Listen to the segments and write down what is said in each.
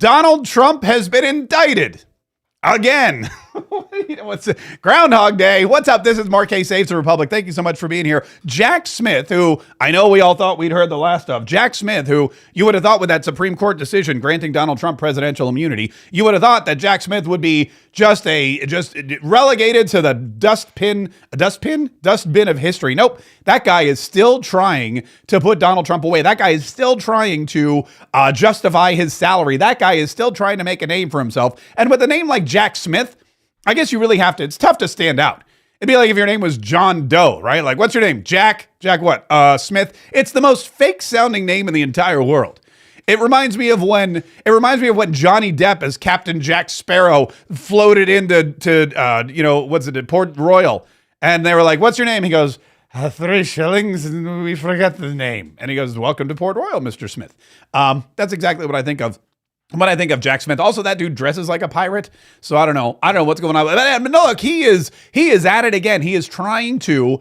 Donald Trump has been indicted again. What's it? Groundhog Day. What's up? This is Mark Kaye Saves the Republic. Thank you so much for being here. Jack Smith, who I know we all thought we'd heard the last of. Jack Smith, who you would have thought with that Supreme Court decision granting Donald Trump presidential immunity, you would have thought that Jack Smith would be just relegated to the dustbin of history. Nope. That guy is still trying to put Donald Trump away. That guy is still trying to justify his salary. That guy is still trying to make a name for himself. And with a name like Jack Smith, I guess you really have to, it's tough to stand out. It'd be like if your name was John Doe, right? Like, what's your name? Jack what? Smith. It's the most fake sounding name in the entire world. It reminds me of when Johnny Depp as Captain Jack Sparrow floated into Port Royal. And they were like, what's your name? He goes, 3 shillings, and we forget the name. And he goes, welcome to Port Royal, Mr. Smith. That's exactly what I think of when I think of Jack Smith. Also, that dude dresses like a pirate. So I don't know what's going on. But no, look, he is at it again. He is trying to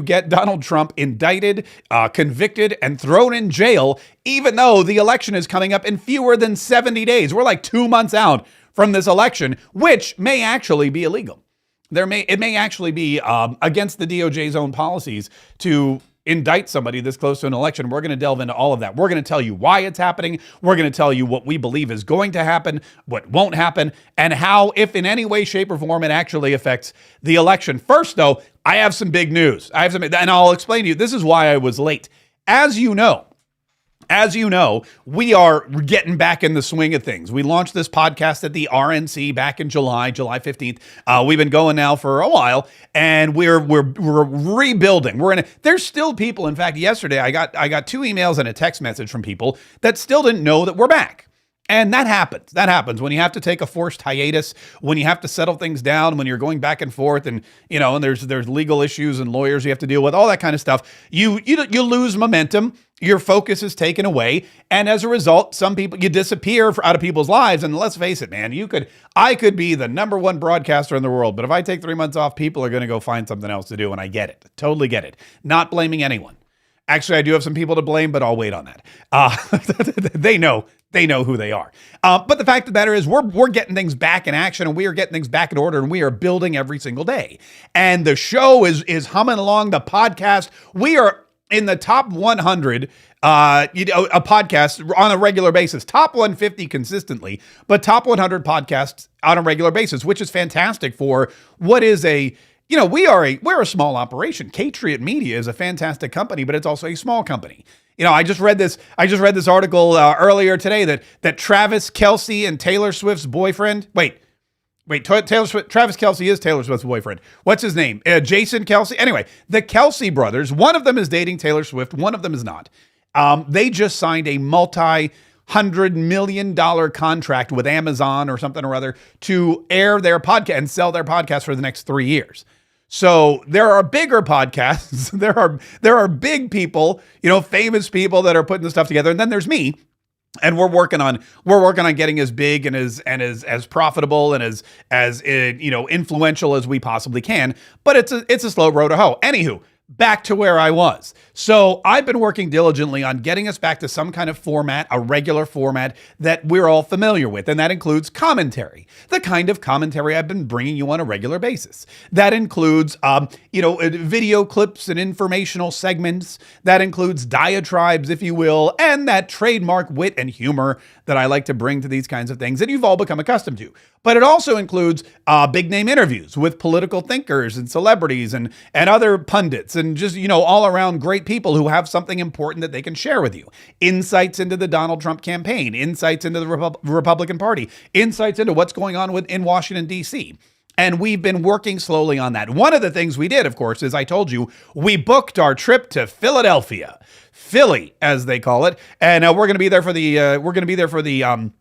get Donald Trump indicted, convicted, and thrown in jail, even though the election is coming up in fewer than 70 days. We're like 2 months out from this election, which may actually be illegal. It may actually be against the DOJ's own policies to indict somebody this close to an election. We're going to delve into all of that. We're going to tell you why it's happening. We're going to tell you what we believe is going to happen, what won't happen, and how, if in any way, shape, or form, it actually affects the election. First, though, I have some big news. And I'll explain to you. This is why I was late. As you know, we are getting back in the swing of things. We launched this podcast at the RNC back in July 15th. We've been going now for a while, and we're rebuilding. There's still people. In fact, yesterday I got 2 emails and a text message from people that still didn't know that we're back. And that happens. That happens when you have to take a forced hiatus, when you have to settle things down, when you're going back and forth, and and there's legal issues and lawyers you have to deal with, all that kind of stuff. You lose momentum. Your focus is taken away, and as a result, you disappear out of people's lives. And let's face it, man, I could be the #1 broadcaster in the world, but if I take 3 months off, people are going to go find something else to do, and I get it, totally get it. Not blaming anyone. Actually, I do have some people to blame, but I'll wait on that. They know who they are. But the fact of the matter is we're getting things back in action, and we are getting things back in order, and we are building every single day. And the show is humming along. The podcast, we are in the top 100, a podcast on a regular basis, top 150 consistently, but top 100 podcasts on a regular basis, which is fantastic for what is we're a small operation. Patriot Media is a fantastic company, but it's also a small company. I just read this article earlier today that Travis Kelce and Taylor Swift's boyfriend. Wait, Travis Kelce is Taylor Swift's boyfriend. What's his name? Jason Kelce. Anyway, the Kelce brothers, one of them is dating Taylor Swift. One of them is not. They just signed a multi-$100 million contract with Amazon or something or other to air their podcast and sell their podcast for the next 3 years. So there are bigger podcasts. There are big people, famous people that are putting this stuff together. And then there's me. And we're working on getting as big and as profitable and as influential as we possibly can. But it's a slow road to hoe. Anywho, back to where I was. So I've been working diligently on getting us back to some kind of format, a regular format that we're all familiar with. And that includes commentary, the kind of commentary I've been bringing you on a regular basis. That includes, video clips and informational segments. That includes diatribes, if you will, and that trademark wit and humor that I like to bring to these kinds of things that you've all become accustomed to. But it also includes big name interviews with political thinkers and celebrities and other pundits and just, all around great people who have something important that they can share with you. Insights into the Donald Trump campaign, insights into the Republican Party, insights into what's going on in Washington, D.C. And we've been working slowly on that. One of the things we did, of course, is I told you, we booked our trip to Philadelphia, Philly, as they call it. And we're going to be there for the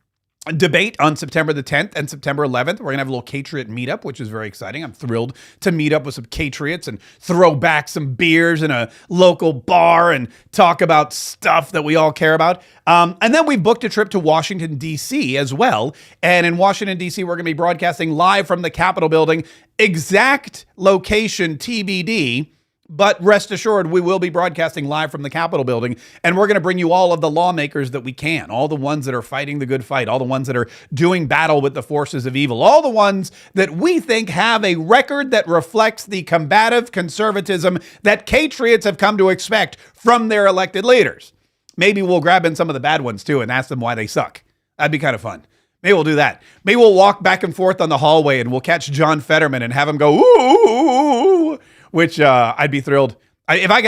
debate on September the 10th and September 11th. We're going to have a little Patriot meetup, which is very exciting. I'm thrilled to meet up with some Patriots and throw back some beers in a local bar and talk about stuff that we all care about. And then we booked a trip to Washington, D.C. as well. And in Washington, D.C., we're going to be broadcasting live from the Capitol building. Exact location TBD. But rest assured, we will be broadcasting live from the Capitol building, and we're going to bring you all of the lawmakers that we can, all the ones that are fighting the good fight, all the ones that are doing battle with the forces of evil, all the ones that we think have a record that reflects the combative conservatism that Patriots have come to expect from their elected leaders. Maybe we'll grab in some of the bad ones too and ask them why they suck. That'd be kind of fun. Maybe we'll do that. Maybe we'll walk back and forth on the hallway and we'll catch John Fetterman and have him go, ooh, which I'd be thrilled. If I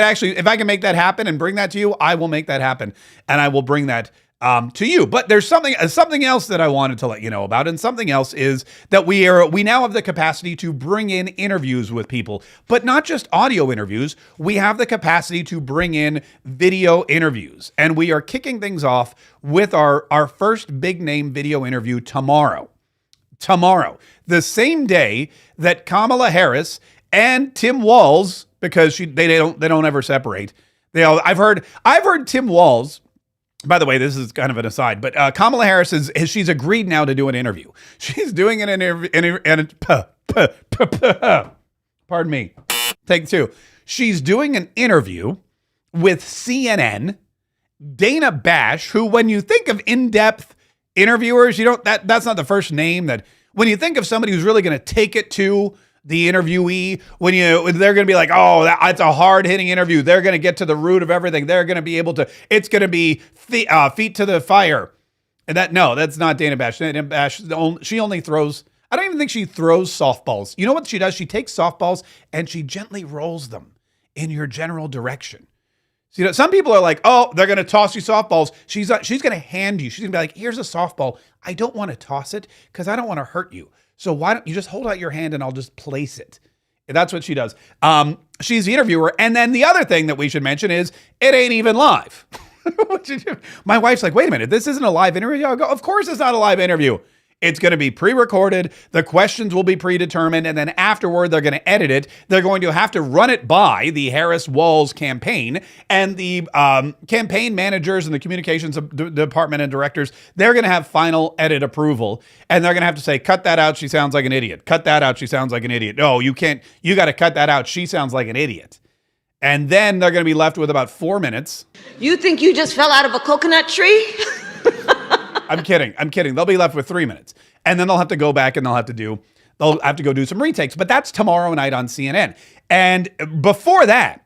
can make that happen and bring that to you, I will make that happen. And I will bring that to you. But there's something else that I wanted to let you know about. And something else is that we now have the capacity to bring in interviews with people, but not just audio interviews. We have the capacity to bring in video interviews. And we are kicking things off with our first big name video interview tomorrow. The same day that Kamala Harris and Tim Walz, because they don't ever separate. I've heard Tim Walz. By the way, this is kind of an aside, but Kamala Harris she's agreed now to do an interview. She's doing an interview. Pardon me. Take two. She's doing an interview with CNN. Dana Bash, who, when you think of in-depth interviewers, that's not the first name that. When you think of somebody who's really going to take it to the interviewee, when they're going to be like, oh, it's a hard-hitting interview. They're going to get to the root of everything. They're going to be able to. It's going to be feet to the fire. And that's not Dana Bash. Dana Bash, she only throws. I don't even think she throws softballs. You know what she does? She takes softballs and she gently rolls them in your general direction. So, some people are like, oh, they're going to toss you softballs. She's going to hand you. She's going to be like, here's a softball. I don't want to toss it because I don't want to hurt you. So why don't you just hold out your hand and I'll just place it. That's what she does. She's the interviewer. And then the other thing that we should mention is it ain't even live. My wife's like, wait a minute, this isn't a live interview? I'll go, of course it's not a live interview. It's going to be pre-recorded. The questions will be predetermined. And then afterward, they're going to edit it. They're going to have to run it by the Harris-Walz campaign. And the campaign managers and the communications department and directors, they're going to have final edit approval. And they're going to have to say, cut that out. She sounds like an idiot. Cut that out. She sounds like an idiot. No, you can't. You got to cut that out. She sounds like an idiot. And then they're going to be left with about 4 minutes. You think you just fell out of a coconut tree? I'm kidding. They'll be left with 3 minutes. And then they'll have to go back and they'll have to go do some retakes. But that's tomorrow night on CNN. And before that,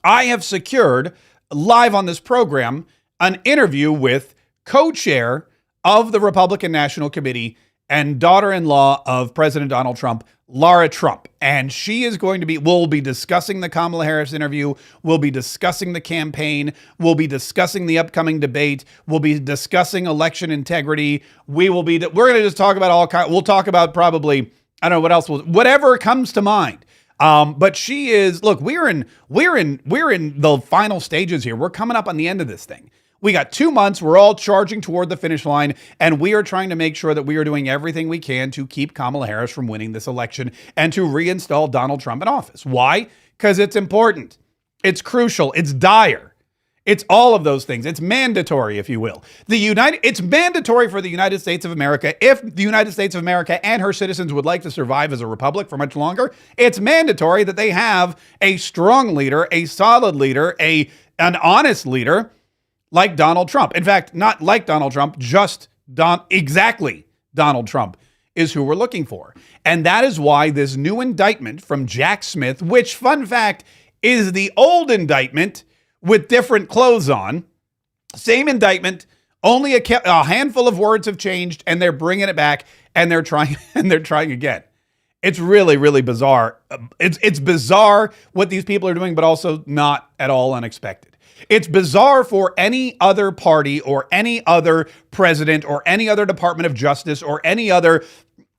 I have secured live on this program an interview with co-chair of the Republican National Committee and daughter-in-law of President Donald Trump, Lara Trump. And we'll be discussing the Kamala Harris interview. We'll be discussing the campaign. We'll be discussing the upcoming debate. We'll be discussing election integrity. We're going to just talk about we'll talk about probably, I don't know what else, whatever comes to mind. But she is, look, we're in the final stages here. We're coming up on the end of this thing. We got 2 months. We're all charging toward the finish line, and we are trying to make sure that we are doing everything we can to keep Kamala Harris from winning this election and to reinstall Donald Trump in office. Why? Because it's important. It's crucial. It's dire. It's all of those things. It's mandatory, if you will. It's mandatory for the United States of America. If the United States of America and her citizens would like to survive as a republic for much longer, it's mandatory that they have a strong leader, a solid leader, an honest leader, like Donald Trump. In fact, not like Donald Trump, just exactly Donald Trump is who we're looking for. And that is why this new indictment from Jack Smith, which, fun fact, is the old indictment with different clothes on, same indictment, only a handful of words have changed, and they're bringing it back, and they're trying again. It's really, really bizarre. It's bizarre what these people are doing, but also not at all unexpected. It's bizarre for any other party or any other president or any other Department of Justice or any other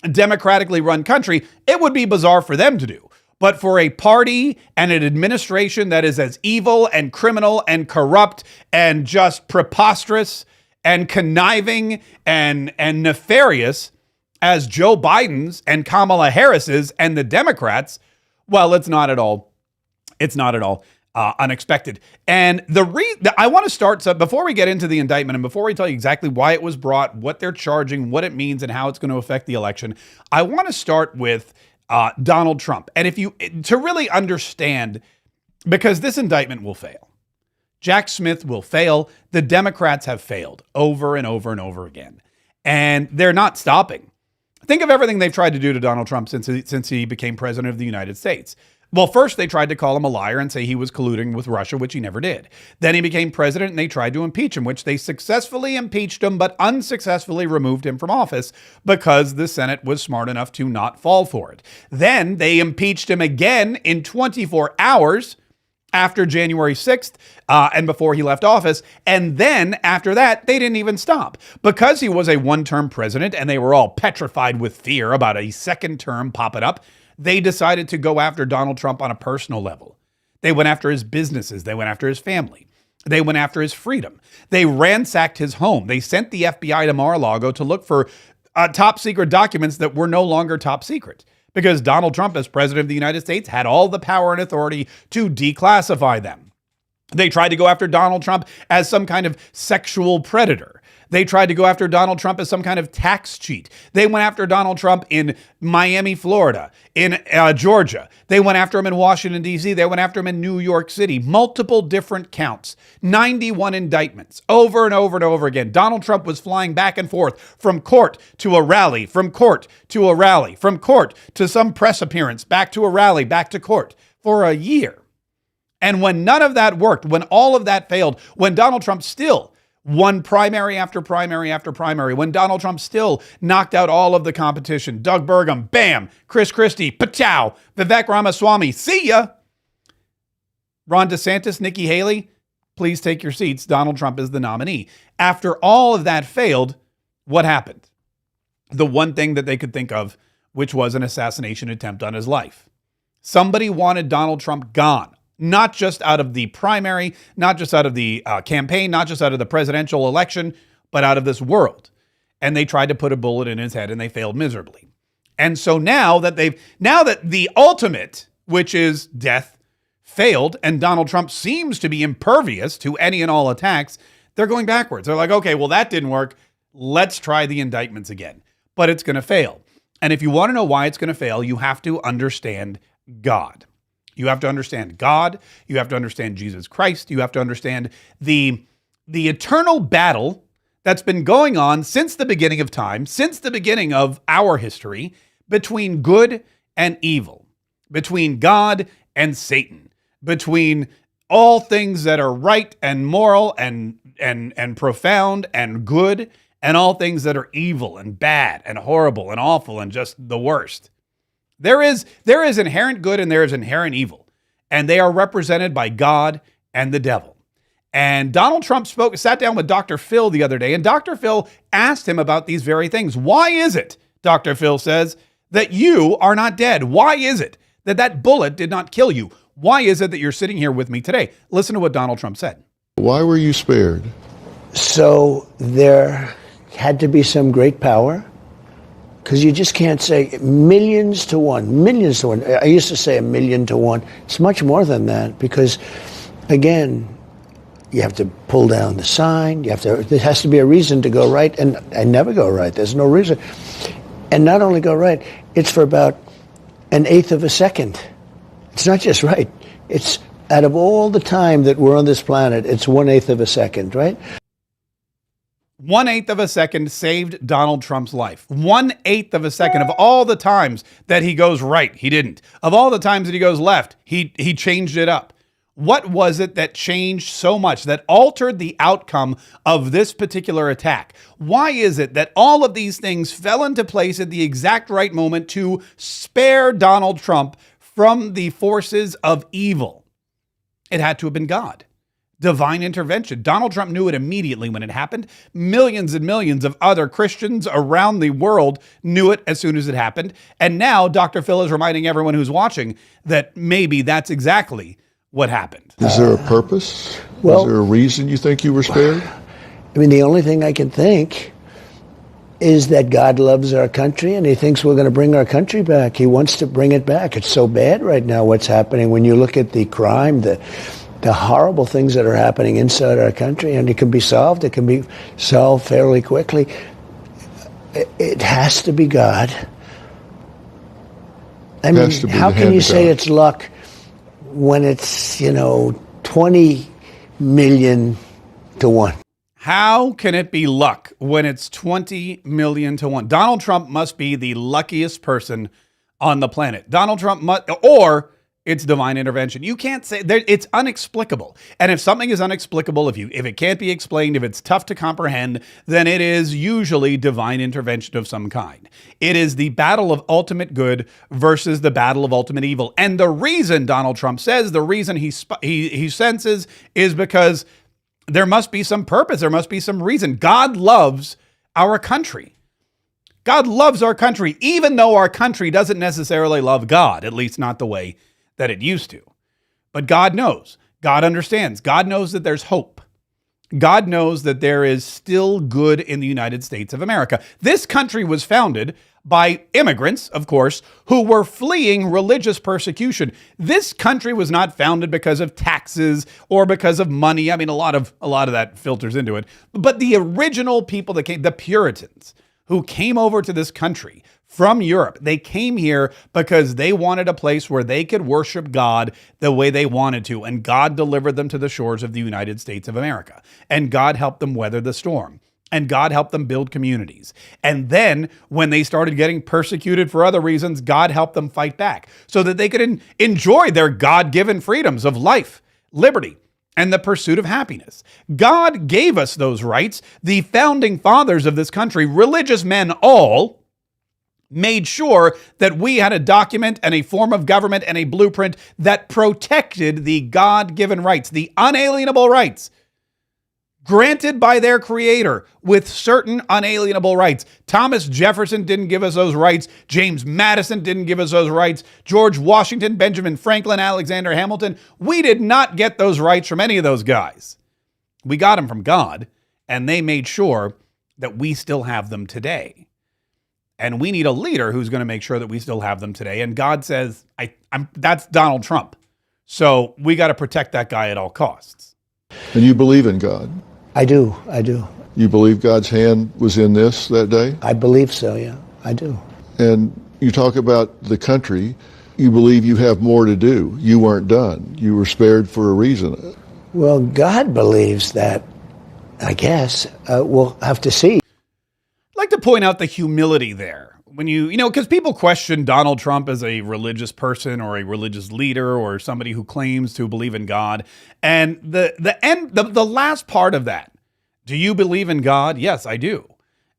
democratically run country. It would be bizarre for them to do. But for a party and an administration that is as evil and criminal and corrupt and just preposterous and conniving and nefarious as Joe Biden's and Kamala Harris's and the Democrats, well, it's not at all unexpected. And I want to start, so before we get into the indictment and before we tell you exactly why it was brought, what they're charging, what it means, and how it's going to affect the election, I want to start with Donald Trump. And to really understand Because this indictment will fail. Jack Smith will fail. The Democrats have failed over and over and over again. And they're not stopping. Think of everything they've tried to do to Donald Trump since he became president of the United States. Well, first they tried to call him a liar and say he was colluding with Russia, which he never did. Then he became president and they tried to impeach him, which they successfully impeached him, but unsuccessfully removed him from office because the Senate was smart enough to not fall for it. Then they impeached him again in 24 hours after January 6th and before he left office. And then after that, they didn't even stop. Because he was a one-term president and they were all petrified with fear about a second term popping up, they decided to go after Donald Trump on a personal level. They went after his businesses. They went after his family. They went after his freedom. They ransacked his home. They sent the FBI to Mar-a-Lago to look for top secret documents that were no longer top secret. Because Donald Trump, as president of the United States, had all the power and authority to declassify them. They tried to go after Donald Trump as some kind of sexual predator. They tried to go after Donald Trump as some kind of tax cheat. They went after Donald Trump in Miami, Florida, in Georgia. They went after him in Washington, D.C. They went after him in New York City. Multiple different counts. 91 indictments. Over and over and over again. Donald Trump was flying back and forth from court to a rally, from court to a rally, from court to some press appearance, back to a rally, back to court for a year. And when none of that worked, when all of that failed, when Donald Trump still won primary after primary after primary, when Donald Trump still knocked out all of the competition, Doug Burgum, bam, Chris Christie, pachow, Vivek Ramaswamy, see ya. Ron DeSantis, Nikki Haley, please take your seats. Donald Trump is the nominee. After all of that failed, what happened? The one thing that they could think of, which was an assassination attempt on his life. Somebody wanted Donald Trump gone. Not just out of the primary, not just out of the campaign, not just out of the presidential election, but out of this world. And they tried to put a bullet in his head and they failed miserably. And so now that the ultimate, which is death, failed, and Donald Trump seems to be impervious to any and all attacks, they're going backwards. They're like, okay, well, that didn't work. Let's try the indictments again. But it's going to fail. And if you want to know why it's going to fail, you have to understand God. You have to understand God. You have to understand Jesus Christ. You have to understand the eternal battle that's been going on since the beginning of time, since the beginning of our history, between good and evil, between God and Satan, between all things that are right and moral and profound and good, and all things that are evil and bad and horrible and awful and just the worst. There is inherent good and there is inherent evil, and they are represented by God and the devil. And Donald Trump sat down with Dr. Phil the other day, and Dr. Phil asked him about these very things. Why is it, Dr. Phil says, that you are not dead? Why is it that that bullet did not kill you? Why is it that you're sitting here with me today? Listen to what Donald Trump said. Why were you spared? So there had to be some great power. Because you just can't say millions to one. I used to say 1,000,000 to 1. It's much more than that because, again, you have to pull down the sign. There has to be a reason to go right, and I never go right. There's no reason. And not only go right, it's for about 1/8 of a second. It's not just right. It's out of all the time that we're on this planet, it's 1/8 of a second, right? 1/8 of a second saved Donald Trump's life. 1/8 of a second of all the times that he goes right, he didn't. Of all the times that he goes left, he changed it up. What was it that changed so much, that altered the outcome of this particular attack? Why is it that all of these things fell into place at the exact right moment to spare Donald Trump from the forces of evil? It had to have been God. Divine intervention. Donald Trump knew it immediately when it happened. Millions and millions of other Christians around the world knew it as soon as it happened. And now Dr. Phil is reminding everyone who's watching that maybe that's exactly what happened. Is there a purpose? Well, is there a reason you think you were spared? I mean, the only thing I can think is that God loves our country and he thinks we're going to bring our country back. He wants to bring it back. It's so bad right now what's happening when you look at the crime, the horrible things that are happening inside our country, and it can be solved. It can be solved fairly quickly. It has to be God. I mean, how can you say it's luck when it's, 20 million to 1. How can it be luck when it's 20 million to 1? Donald Trump must be the luckiest person on the planet. Donald Trump must, or it's divine intervention. You can't say it's unexplicable. And if something is unexplicable, if it can't be explained, if it's tough to comprehend, then it is usually divine intervention of some kind. It is the battle of ultimate good versus the battle of ultimate evil. And the reason Donald Trump says, the reason he senses is because there must be some purpose. There must be some reason. God loves our country. God loves our country, even though our country doesn't necessarily love God, at least not the way that it used to. But God knows. God understands. God knows that there's hope. God knows that there is still good in the United States of America. This country was founded by immigrants, of course, who were fleeing religious persecution. This country was not founded because of taxes or because of money. I mean, a lot of that filters into it. But the original people that came, the Puritans, who came over to this country from Europe, they came here because they wanted a place where they could worship God the way they wanted to. And God delivered them to the shores of the United States of America. And God helped them weather the storm. And God helped them build communities. And then when they started getting persecuted for other reasons, God helped them fight back so that they could enjoy their God-given freedoms of life, liberty, and the pursuit of happiness. God gave us those rights. The founding fathers of this country, religious men all, made sure that we had a document and a form of government and a blueprint that protected the God-given rights, the unalienable rights granted by their creator with certain unalienable rights. Thomas Jefferson didn't give us those rights. James Madison didn't give us those rights. George Washington, Benjamin Franklin, Alexander Hamilton. We did not get those rights from any of those guys. We got them from God, and they made sure that we still have them today. And we need a leader who's going to make sure that we still have them today. And God says, that's Donald Trump. So we got to protect that guy at all costs. And you believe in God? I do. You believe God's hand was in this that day? I believe so, yeah. I do. And you talk about the country. You believe you have more to do. You weren't done. You were spared for a reason. Well, God believes that, I guess. We'll have to see. I'd like to point out the humility there. When because people question Donald Trump as a religious person or a religious leader or somebody who claims to believe in God. And the last part of that, do you believe in God? Yes, I do.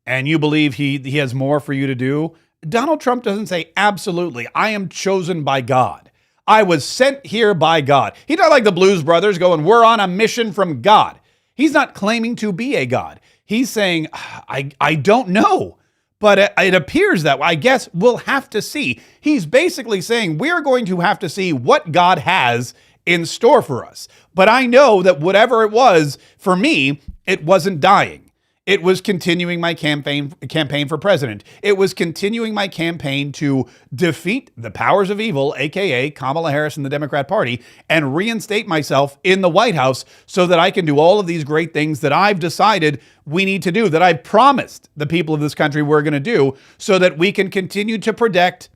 And you believe he has more for you to do? Donald Trump doesn't say, absolutely, I am chosen by God. I was sent here by God. He's not like the Blues Brothers going, we're on a mission from God. He's not claiming to be a God. He's saying, I don't know. But it appears that way. I guess we'll have to see. He's basically saying we're going to have to see what God has in store for us. But I know that whatever it was, for me, it wasn't dying. It was continuing my campaign for president. It was continuing my campaign to defeat the powers of evil, aka Kamala Harris and the Democrat Party, and reinstate myself in the White House so that I can do all of these great things that I've decided we need to do, that I've promised the people of this country we're going to do, so that we can continue to protect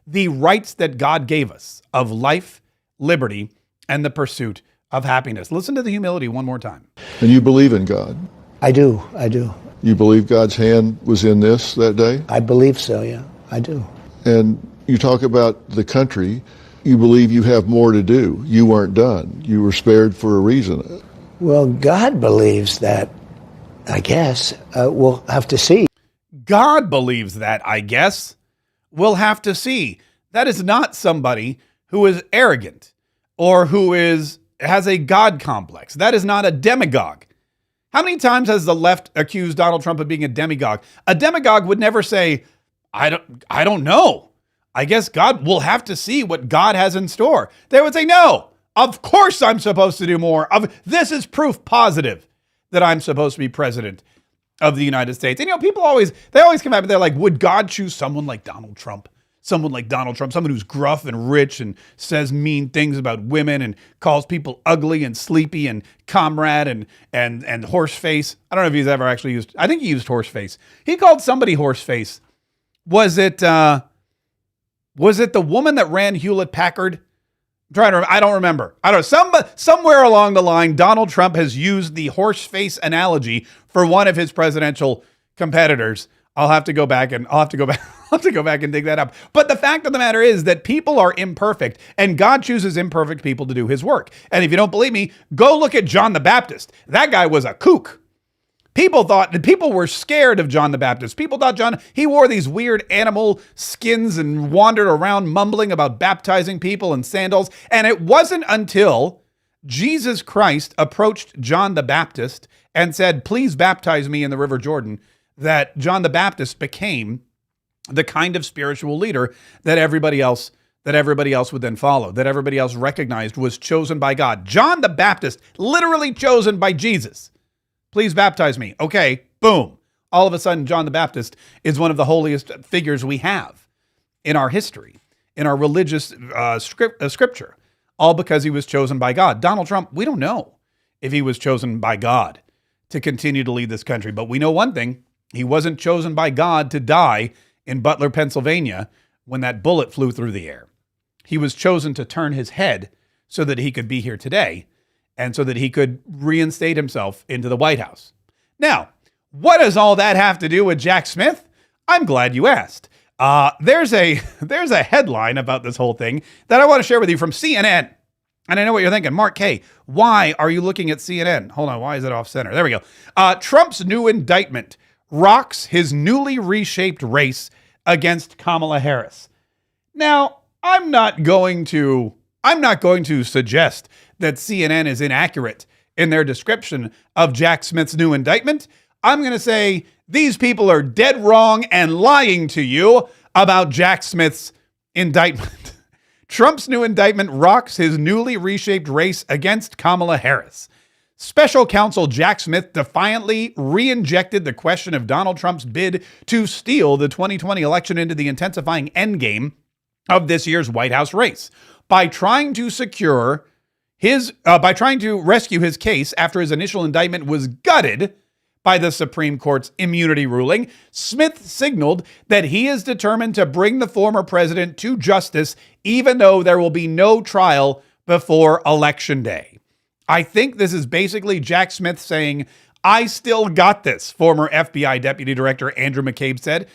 the rights that God gave us of life, liberty, and the pursuit of happiness. Listen to the humility one more time. And you believe in God? I do. You believe God's hand was in this that day? I believe so, yeah. I do. And you talk about the country. You believe you have more to do. You weren't done. You were spared for a reason. Well, God believes that, I guess. We'll have to see. God believes that, I guess. We'll have to see. That is not somebody who is arrogant or who has a God complex. That is not a demagogue. How many times has the left accused Donald Trump of being a demagogue? A demagogue would never say, I don't know. I guess God will have to see what God has in store. They would say, no, of course I'm supposed to do more. This is proof positive that I'm supposed to be president of the United States. And people always come out and they're like, would God choose someone like Donald Trump? Someone like Donald Trump, someone who's gruff and rich and says mean things about women and calls people ugly and sleepy and comrade and horse face. I don't know if he's ever actually used, I think he used horse face. He called somebody horse face. Was it Was it the woman that ran Hewlett Packard? I don't remember. I don't know. Somewhere along the line, Donald Trump has used the horse face analogy for one of his presidential competitors. I'll have to go back and dig that up. But the fact of the matter is that people are imperfect, and God chooses imperfect people to do his work. And if you don't believe me, go look at John the Baptist. That guy was a kook. People were scared of John the Baptist. People thought he wore these weird animal skins and wandered around mumbling about baptizing people in sandals. And it wasn't until Jesus Christ approached John the Baptist and said, "Please baptize me in the River Jordan," that John the Baptist became the kind of spiritual leader that everybody else would then follow, that everybody else recognized was chosen by God. John the Baptist, literally chosen by Jesus. Please baptize me. Okay, boom. All of a sudden, John the Baptist is one of the holiest figures we have in our history, in our religious scripture, all because he was chosen by God. Donald Trump, we don't know if he was chosen by God to continue to lead this country, but we know one thing. He wasn't chosen by God to die in Butler, Pennsylvania, when that bullet flew through the air. He was chosen to turn his head so that he could be here today, and so that he could reinstate himself into the White House. Now, what does all that have to do with Jack Smith? I'm glad you asked. There's a headline about this whole thing that I want to share with you from CNN. And I know what you're thinking. Mark Kaye, why are you looking at CNN? Hold on, why is it off center? There we go. Trump's new indictment rocks his newly reshaped race against Kamala Harris. Now, I'm not going to suggest that CNN is inaccurate in their description of Jack Smith's new indictment. I'm going to say these people are dead wrong and lying to you about Jack Smith's indictment. Trump's new indictment rocks his newly reshaped race against Kamala Harris. Special counsel Jack Smith defiantly re-injected the question of Donald Trump's bid to steal the 2020 election into the intensifying endgame of this year's White House race by trying to rescue his case after his initial indictment was gutted by the Supreme Court's immunity ruling. Smith signaled that he is determined to bring the former president to justice, even though there will be no trial before Election Day. I think this is basically Jack Smith saying, "I still got this," former FBI Deputy Director Andrew McCabe said.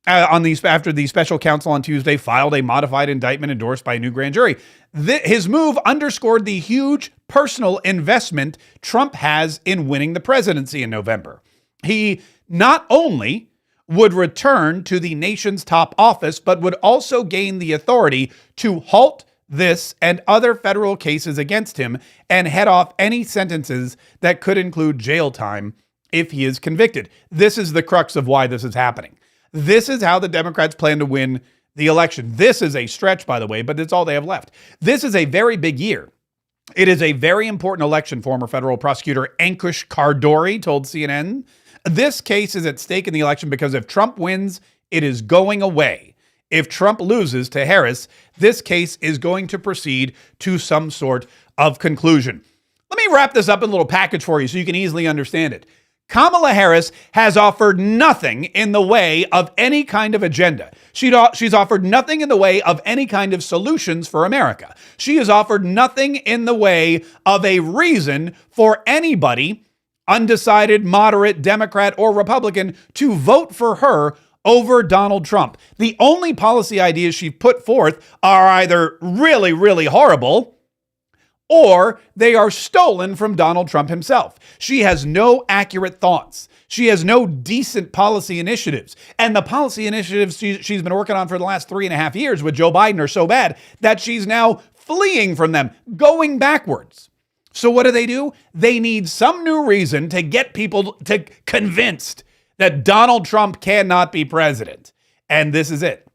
After the special counsel on Tuesday filed a modified indictment endorsed by a new grand jury. His move underscored the huge personal investment Trump has in winning the presidency in November. He not only would return to the nation's top office, but would also gain the authority to halt this and other federal cases against him and head off any sentences that could include jail time if he is convicted. This is the crux of why this is happening. This is how the Democrats plan to win the election. This is a stretch, by the way, but it's all they have left. This is a very big year. It is a very important election, former federal prosecutor Ankush Kardori told CNN. This case is at stake in the election because if Trump wins, it is going away. If Trump loses to Harris, this case is going to proceed to some sort of conclusion. Let me wrap this up in a little package for you so you can easily understand it. Kamala Harris has offered nothing in the way of any kind of agenda. She's offered nothing in the way of any kind of solutions for America. She has offered nothing in the way of a reason for anybody, undecided, moderate, Democrat, or Republican, to vote for her over Donald Trump. The only policy ideas she put forth are either really, really horrible, or they are stolen from Donald Trump himself. She has no accurate thoughts. She has no decent policy initiatives. And the policy initiatives she's been working on for the last 3.5 years with Joe Biden are so bad that she's now fleeing from them, going backwards. So what do? They need some new reason to get people convinced that Donald Trump cannot be president. And this is it.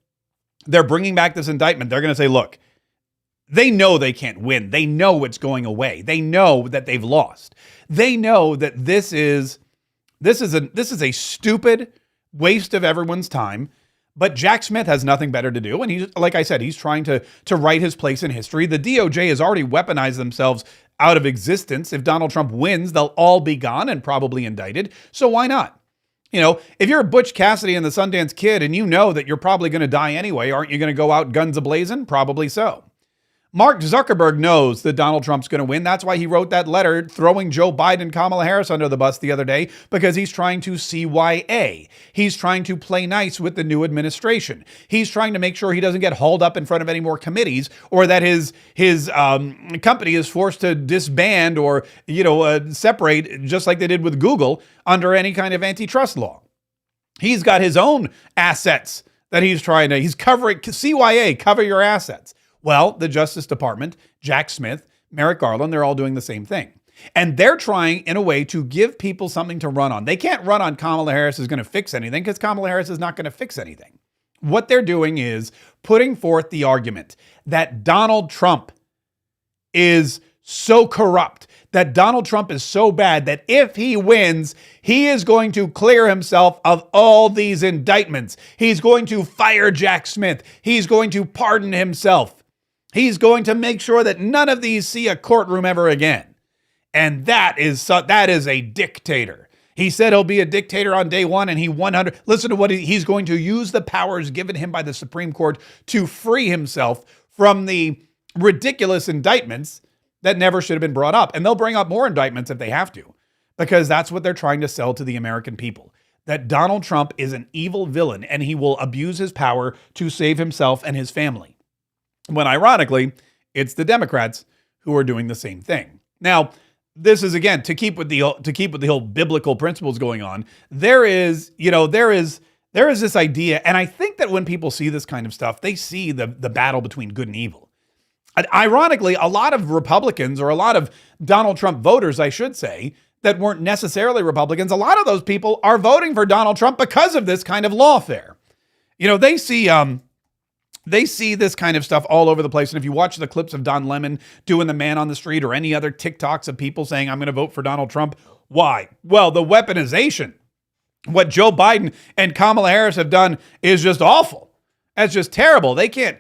They're bringing back this indictment. They're going to say, look, they know they can't win. They know it's going away. They know that they've lost. They know that this is a stupid waste of everyone's time. But Jack Smith has nothing better to do. And he's, like I said, he's trying to write his place in history. The DOJ has already weaponized themselves out of existence. If Donald Trump wins, they'll all be gone and probably indicted. So why not? You know, if you're Butch Cassidy and the Sundance Kid and you know that you're probably going to die anyway, aren't you going to go out guns a-blazing? Probably so. Mark Zuckerberg knows that Donald Trump's going to win. That's why he wrote that letter throwing Joe Biden and Kamala Harris under the bus the other day, because he's trying to CYA. He's trying to play nice with the new administration. He's trying to make sure he doesn't get hauled up in front of any more committees, or that his company is forced to disband or, separate, just like they did with Google, under any kind of antitrust law. He's got his own assets that he's covering. CYA, cover your assets. Well, the Justice Department, Jack Smith, Merrick Garland, they're all doing the same thing. And they're trying, in a way, to give people something to run on. They can't run on Kamala Harris is going to fix anything, because Kamala Harris is not going to fix anything. What they're doing is putting forth the argument that Donald Trump is so corrupt, that Donald Trump is so bad, that if he wins, he is going to clear himself of all these indictments. He's going to fire Jack Smith. He's going to pardon himself. He's going to make sure that none of these see a courtroom ever again. And that is a dictator. He said he'll be a dictator on day one, and listen to what he's going to use the powers given him by the Supreme Court to free himself from the ridiculous indictments that never should have been brought up. And they'll bring up more indictments if they have to, because that's what they're trying to sell to the American people, that Donald Trump is an evil villain and he will abuse his power to save himself and his family. When ironically, it's the Democrats who are doing the same thing. Now, this is, again, to keep with the whole biblical principles going on. There is this idea, and I think that when people see this kind of stuff, they see the battle between good and evil. Ironically, a lot of Republicans, or a lot of Donald Trump voters, I should say, that weren't necessarily Republicans, a lot of those people are voting for Donald Trump because of this kind of lawfare. They see this kind of stuff all over the place. And if you watch the clips of Don Lemon doing the man on the street, or any other TikToks of people saying, I'm going to vote for Donald Trump. Why? Well, the weaponization. What Joe Biden and Kamala Harris have done is just awful. That's just terrible. They can't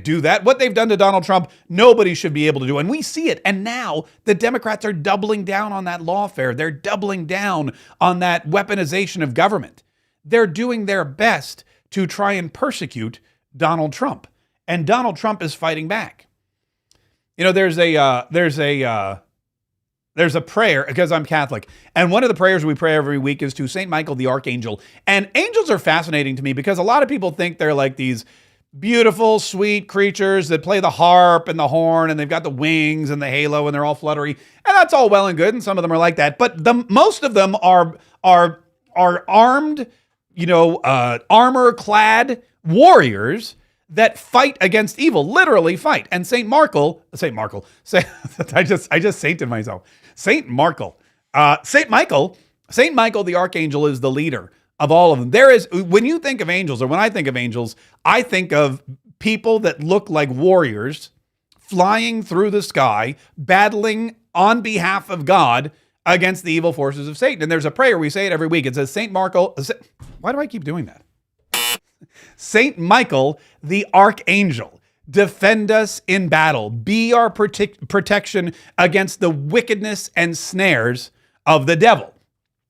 do that. What they've done to Donald Trump, nobody should be able to do. And we see it. And now the Democrats are doubling down on that lawfare. They're doubling down on that weaponization of government. They're doing their best to try and persecute Donald Trump, and Donald Trump is fighting back. There's a prayer, because I'm Catholic, and one of the prayers we pray every week is to Saint Michael the Archangel. And angels are fascinating to me, because a lot of people think they're like these beautiful, sweet creatures that play the harp and the horn, and they've got the wings and the halo, and they're all fluttery, and that's all well and good, and some of them are like that. But most of them are armed, armor-clad warriors that fight against evil, literally fight. And Saint Michael, I just sainted myself. Saint Michael the Archangel is the leader of all of them. When you think of angels, or when I think of angels, I think of people that look like warriors flying through the sky, battling on behalf of God against the evil forces of Satan. And there's a prayer, we say it every week. It says, Saint Michael, why do I keep doing that? Saint Michael, the Archangel, defend us in battle. Be our protection against the wickedness and snares of the devil.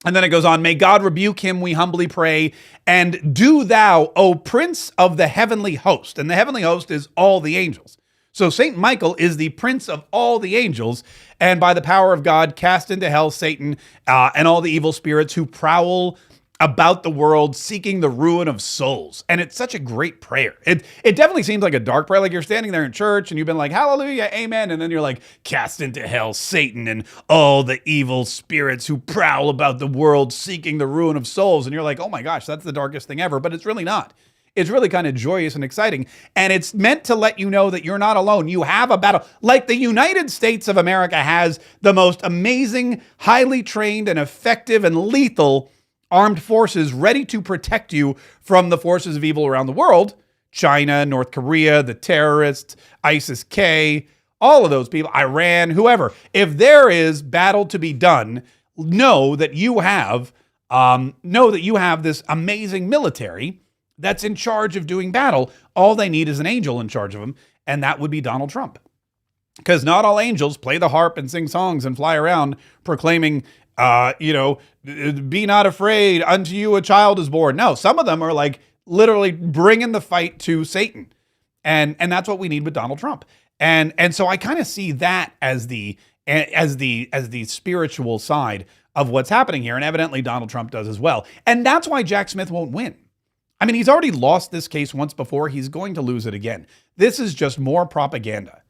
And then it goes on, may God rebuke him, we humbly pray. And do thou, O Prince of the heavenly host. And the heavenly host is all the angels. So Saint Michael is the prince of all the angels. And by the power of God, cast into hell Satan and all the evil spirits who prowl about the world, seeking the ruin of souls. And it's such a great prayer. It definitely seems like a dark prayer, like you're standing there in church and you've been like, hallelujah, amen. And then you're like, cast into hell Satan and all the evil spirits who prowl about the world, seeking the ruin of souls. And you're like, oh my gosh, that's the darkest thing ever. But it's really not. It's really kind of joyous and exciting. And it's meant to let you know that you're not alone. You have a battle. Like the United States of America has the most amazing, highly trained and effective and lethal armed forces ready to protect you from the forces of evil around the world. China, North Korea, the terrorists, ISIS-K, all of those people, Iran, whoever. If there is battle to be done, know that you have this amazing military that's in charge of doing battle. All they need is an angel in charge of them, and that would be Donald Trump. Because not all angels play the harp and sing songs and fly around proclaiming Be not afraid, unto you a child is born. No, some of them are like literally bringing the fight to Satan. And that's what we need with Donald Trump. And so I kind of see that as the spiritual side of what's happening here. And evidently Donald Trump does as well. And that's why Jack Smith won't win. I mean, he's already lost this case once before. He's going to lose it again. This is just more propaganda.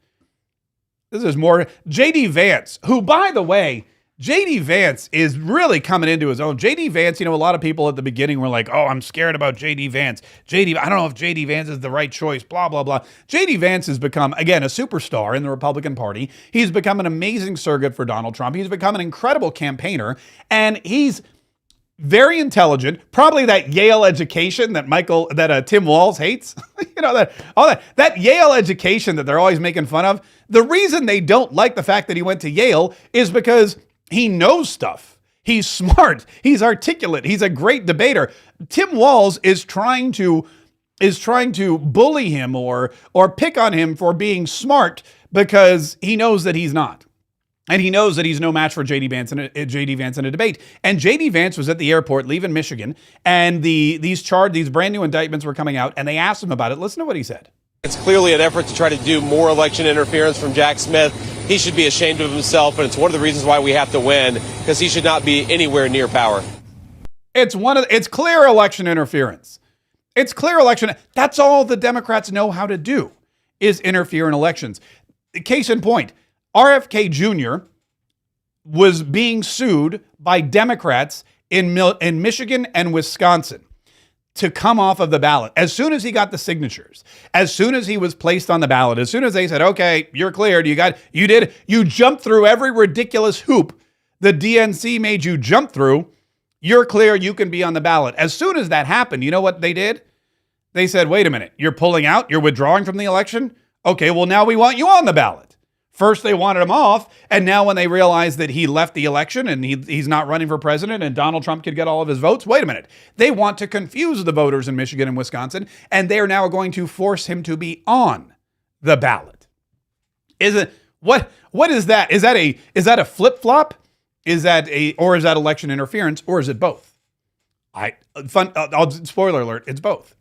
This is more JD Vance, who, by the way, JD Vance is really coming into his own. JD Vance, a lot of people at the beginning were like, oh, I'm scared about JD Vance. I don't know if JD Vance is the right choice, blah, blah, blah. JD Vance has become, again, a superstar in the Republican Party. He's become an amazing surrogate for Donald Trump. He's become an incredible campaigner, and he's very intelligent, probably that Yale education that Tim Walz hates. that Yale education that they're always making fun of. The reason they don't like the fact that he went to Yale is because he knows stuff. He's smart. He's articulate. He's a great debater. Tim Walz is trying to bully him or pick on him for being smart because he knows that he's not. And he knows that he's no match for JD Vance in a debate. And JD Vance was at the airport leaving Michigan, and these brand new indictments were coming out, and they asked him about it. Listen to what he said. It's clearly an effort to try to do more election interference from Jack Smith. He should be ashamed of himself, and it's one of the reasons why we have to win, because he should not be anywhere near power. It's clear election interference. It's clear election. That's all the Democrats know how to do, is interfere in elections. Case in point, RFK Jr. was being sued by Democrats in Michigan and Wisconsin to come off of the ballot. As soon as he got the signatures, as soon as he was placed on the ballot, as soon as they said, okay, you're cleared, you jumped through every ridiculous hoop the DNC made you jump through, you're clear, you can be on the ballot. As soon as that happened, you know what they did? They said, wait a minute, you're pulling out, you're withdrawing from the election? Okay, well now we want you on the ballot. First, they wanted him off, and now when they realized that he left the election and he's not running for president and Donald Trump could get all of his votes, wait a minute. They want to confuse the voters in Michigan and Wisconsin, and they are now going to force him to be on the ballot. What is that? Is that a flip-flop? Is that election interference, or is it both? Spoiler alert, it's both.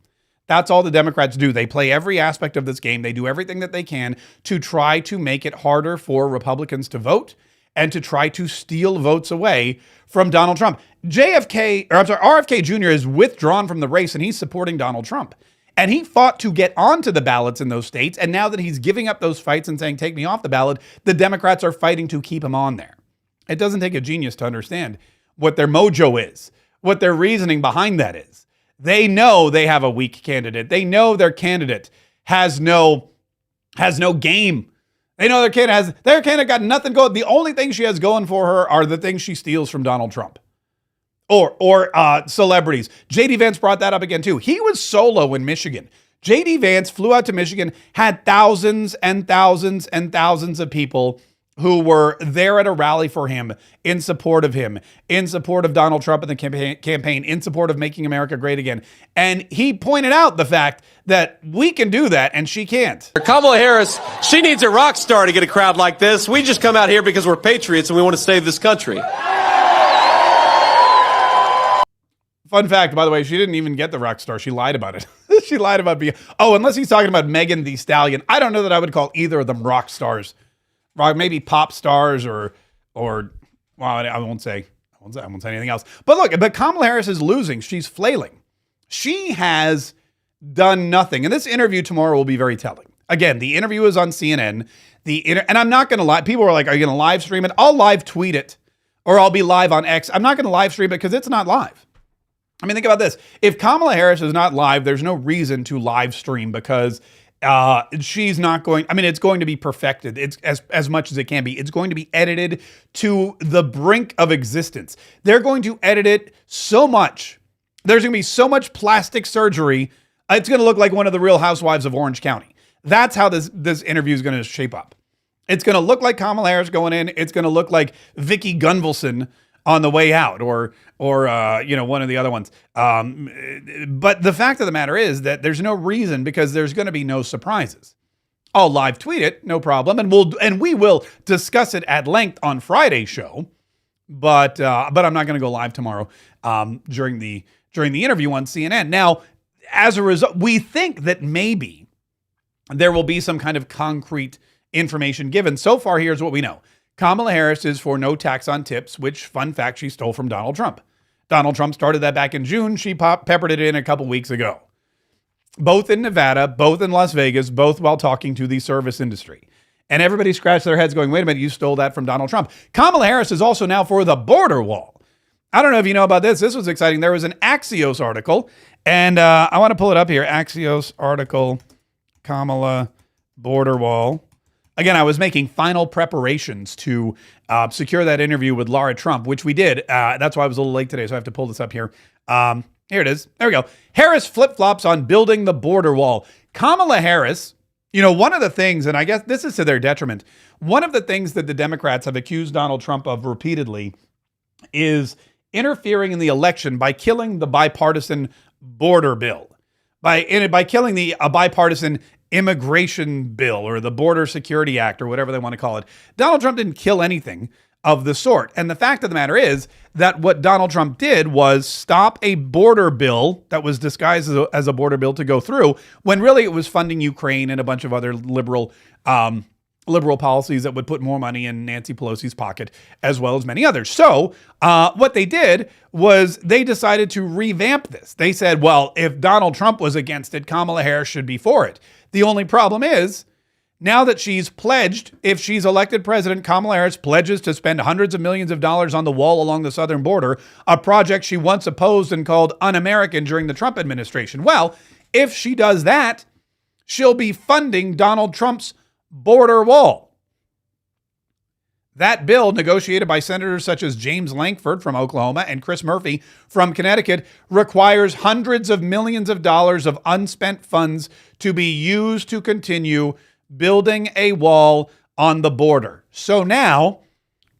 That's all the Democrats do. They play every aspect of this game. They do everything that they can to try to make it harder for Republicans to vote and to try to steal votes away from Donald Trump. RFK Jr. is withdrawn from the race, and he's supporting Donald Trump. And he fought to get onto the ballots in those states. And now that he's giving up those fights and saying, take me off the ballot, the Democrats are fighting to keep him on there. It doesn't take a genius to understand what their mojo is, what their reasoning behind that is. They know they have a weak candidate. They know their candidate has no game. They know their candidate got nothing going. The only thing she has going for her are the things she steals from Donald Trump or celebrities. JD Vance brought that up again too. He was solo in Michigan. JD Vance flew out to Michigan, had thousands and thousands and thousands of people who were there at a rally for him, in support of Donald Trump and the campaign, in support of making America great again. And he pointed out the fact that we can do that and she can't. Kamala Harris, she needs a rock star to get a crowd like this. We just come out here because we're patriots and we want to save this country. Fun fact, by the way, she didn't even get the rock star. She lied about it. She lied about being... Oh, unless he's talking about Megan Thee Stallion. I don't know that I would call either of them rock stars. Maybe pop stars or well, I won't say anything else. But Kamala Harris is losing. She's flailing. She has done nothing. And this interview tomorrow will be very telling. Again, the interview is on CNN. And I'm not going to lie. People are like, are you going to live stream it? I'll live tweet it, or I'll be live on X. I'm not going to live stream it because it's not live. I mean, think about this. If Kamala Harris is not live, there's no reason to live stream because she's not going, it's going to be perfected. It's as much as it can be. It's going to be edited to the brink of existence. They're going to edit it so much. There's going to be so much plastic surgery. It's going to look like one of the Real Housewives of Orange County. That's how this interview is going to shape up. It's going to look like Kamala Harris going in. It's going to look like Vicky Gunvalson on the way out, or one of the other ones. But the fact of the matter is that there's no reason, because there's going to be no surprises. I'll live tweet it, no problem, and we will discuss it at length on Friday's show. but I'm not going to go live tomorrow during the interview on CNN. Now, as a result, we think that maybe there will be some kind of concrete information given. So far, here's what we know. Kamala Harris is for no tax on tips, which, fun fact, she stole from Donald Trump. Donald Trump started that back in June. She peppered it in a couple weeks ago. Both in Nevada, both in Las Vegas, both while talking to the service industry. And everybody scratched their heads going, wait a minute, you stole that from Donald Trump. Kamala Harris is also now for the border wall. I don't know if you know about this. This was exciting. There was an Axios article, and I want to pull it up here. Axios article, Kamala border wall. Again, I was making final preparations to secure that interview with Laura Trump, which we did. That's why I was a little late today, so I have to pull this up here. Here it is. There we go. Harris flip-flops on building the border wall. Kamala Harris, one of the things, and I guess this is to their detriment, one of the things that the Democrats have accused Donald Trump of repeatedly is interfering in the election by killing the bipartisan border bill, by killing a bipartisan immigration bill or the Border Security Act or whatever they want to call it. Donald Trump didn't kill anything of the sort. And the fact of the matter is that what Donald Trump did was stop a border bill that was disguised as a border bill to go through when really it was funding Ukraine and a bunch of other liberal policies that would put more money in Nancy Pelosi's pocket, as well as many others. So what they did was they decided to revamp this. They said, well, if Donald Trump was against it, Kamala Harris should be for it. The only problem is, now that she's pledged, if she's elected president, Kamala Harris pledges to spend hundreds of millions of dollars on the wall along the southern border, a project she once opposed and called un-American during the Trump administration. Well, if she does that, she'll be funding Donald Trump's border wall. That bill, negotiated by senators such as James Lankford from Oklahoma and Chris Murphy from Connecticut, requires hundreds of millions of dollars of unspent funds to be used to continue building a wall on the border. So now,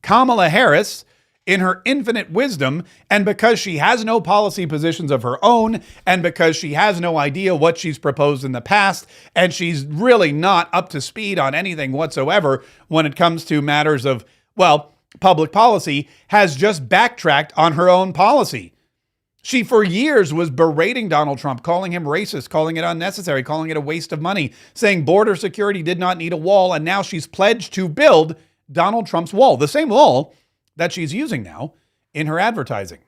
Kamala Harris, in her infinite wisdom, and because she has no policy positions of her own, and because she has no idea what she's proposed in the past, and she's really not up to speed on anything whatsoever when it comes to matters of, public policy, has just backtracked on her own policy. She, for years, was berating Donald Trump, calling him racist, calling it unnecessary, calling it a waste of money, saying border security did not need a wall, and now she's pledged to build Donald Trump's wall, the same wall that she's using now in her advertising.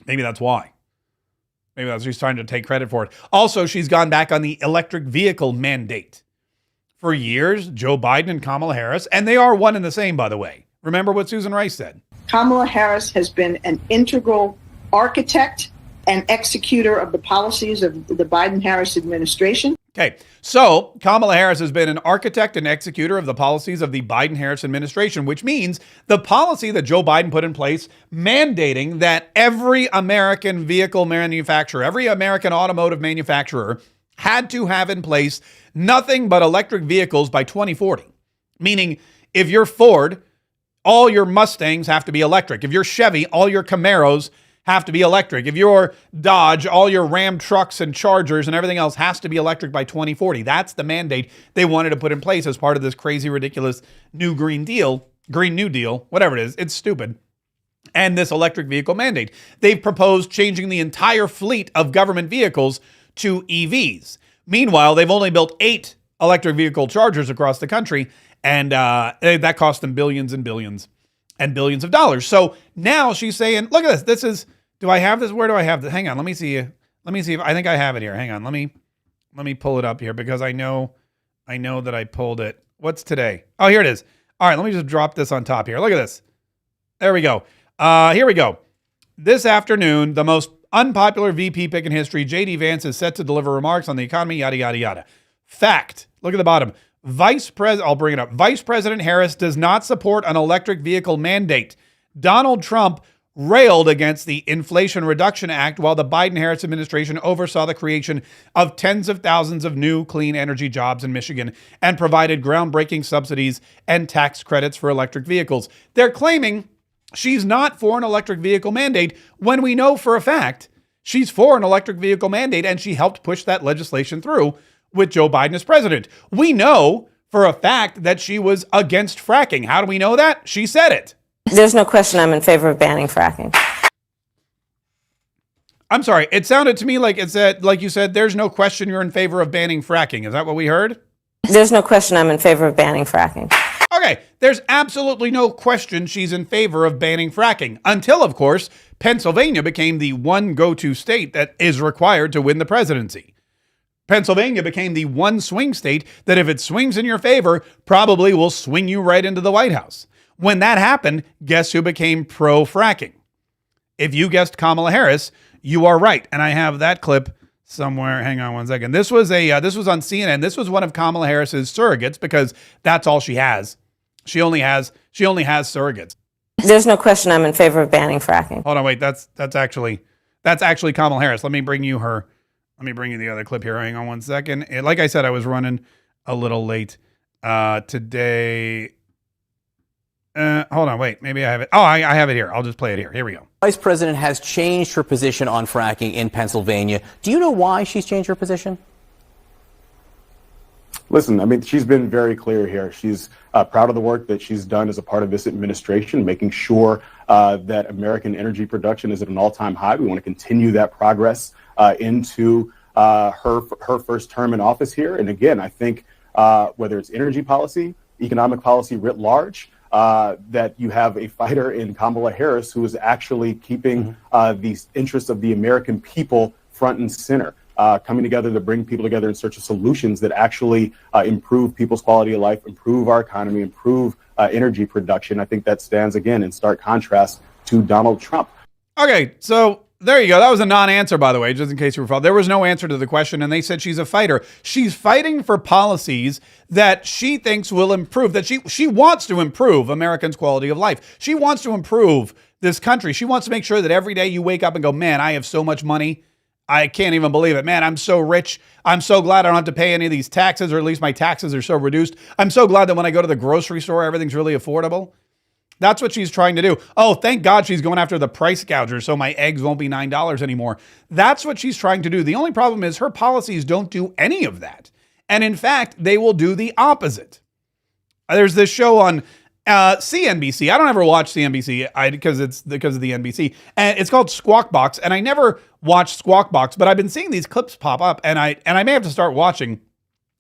Maybe that's why. Maybe that's she's trying to take credit for it. Also, she's gone back on the electric vehicle mandate. For years, Joe Biden and Kamala Harris, and they are one and the same, by the way. Remember what Susan Rice said. Kamala Harris has been an integral architect and executor of the policies of the Biden-Harris administration. Okay, so Kamala Harris has been an architect and executor of the policies of the Biden-Harris administration, which means the policy that Joe Biden put in place mandating that every American vehicle manufacturer, every American automotive manufacturer had to have in place nothing but electric vehicles by 2040. Meaning, if you're Ford, all your Mustangs have to be electric. If you're Chevy, all your Camaros have to be electric. If you're Dodge, all your Ram trucks and Chargers and everything else has to be electric by 2040. That's the mandate they wanted to put in place as part of this crazy, ridiculous Green New Deal, whatever it is. It's stupid. And this electric vehicle mandate. They've proposed changing the entire fleet of government vehicles to EVs. Meanwhile, they've only built 8 electric vehicle chargers across the country, and that cost them billions and billions and billions of dollars. So now she's saying, look at this. This is, do I have this? Where do I have this? Hang on. Let me see. Let me see if I think I have it here. Hang on. Let me pull it up here because I know that I pulled it. What's today? Oh, here it is. All right. Let me just drop this on top here. Look at this. There we go. Here we go. This afternoon, the most unpopular VP pick in history, JD Vance, is set to deliver remarks on the economy, yada, yada, yada. Fact. Look at the bottom. I'll bring it up. Vice President Harris does not support an electric vehicle mandate. Donald Trump railed against the Inflation Reduction Act while the Biden-Harris administration oversaw the creation of tens of thousands of new clean energy jobs in Michigan and provided groundbreaking subsidies and tax credits for electric vehicles. They're claiming she's not for an electric vehicle mandate when we know for a fact she's for an electric vehicle mandate and she helped push that legislation through with Joe Biden as president. We know for a fact that she was against fracking. How do we know that? She said it. There's no question I'm in favor of banning fracking. I'm sorry. It sounded to me like it said, like you said, there's no question you're in favor of banning fracking. Is that what we heard? There's no question I'm in favor of banning fracking. Okay, there's absolutely no question she's in favor of banning fracking until, of course, Pennsylvania became the one go-to state that is required to win the presidency. Pennsylvania became the one swing state that if it swings in your favor, probably will swing you right into the White House. When that happened, guess who became pro-fracking? If you guessed Kamala Harris, you are right. And I have that clip somewhere. Hang on one second. This was on CNN. This was one of Kamala Harris's surrogates because that's all she has. She only has surrogates. There's no question I'm in favor of banning fracking. Hold on, wait. That's actually Kamala Harris. Let me bring you the other clip here. Hang on one second. Like I said, I was running a little late today. Hold on, wait. Maybe I have it. Oh, I have it here. I'll just play it here. Here we go. Vice President has changed her position on fracking in Pennsylvania. Do you know why she's changed her position? Listen, I mean, she's been very clear here. She's proud of the work that she's done as a part of this administration, making sure that American energy production is at an all-time high. We want to continue that progress into her first term in office here. And again, I think whether it's energy policy, economic policy writ large, that you have a fighter in Kamala Harris who is actually keeping the interests of the American people front and center. Coming together to bring people together in search of solutions that actually improve people's quality of life, improve our economy, improve energy production. I think that stands, again, in stark contrast to Donald Trump. Okay, so there you go. That was a non-answer, by the way, just in case you were following. There was no answer to the question, and they said she's a fighter. She's fighting for policies that she thinks will improve, that she wants to improve Americans' quality of life. She wants to improve this country. She wants to make sure that every day you wake up and go, man, I have so much money. I can't even believe it. Man, I'm so rich. I'm so glad I don't have to pay any of these taxes, or at least my taxes are so reduced. I'm so glad that when I go to the grocery store, everything's really affordable. That's what she's trying to do. Oh, thank God she's going after the price gouger so my eggs won't be $9 anymore. That's what she's trying to do. The only problem is her policies don't do any of that. And in fact, they will do the opposite. There's this show on CNBC. I don't ever watch CNBC because of the NBC, and it's called Squawk Box. And I never watched Squawk Box, but I've been seeing these clips pop up, and I may have to start watching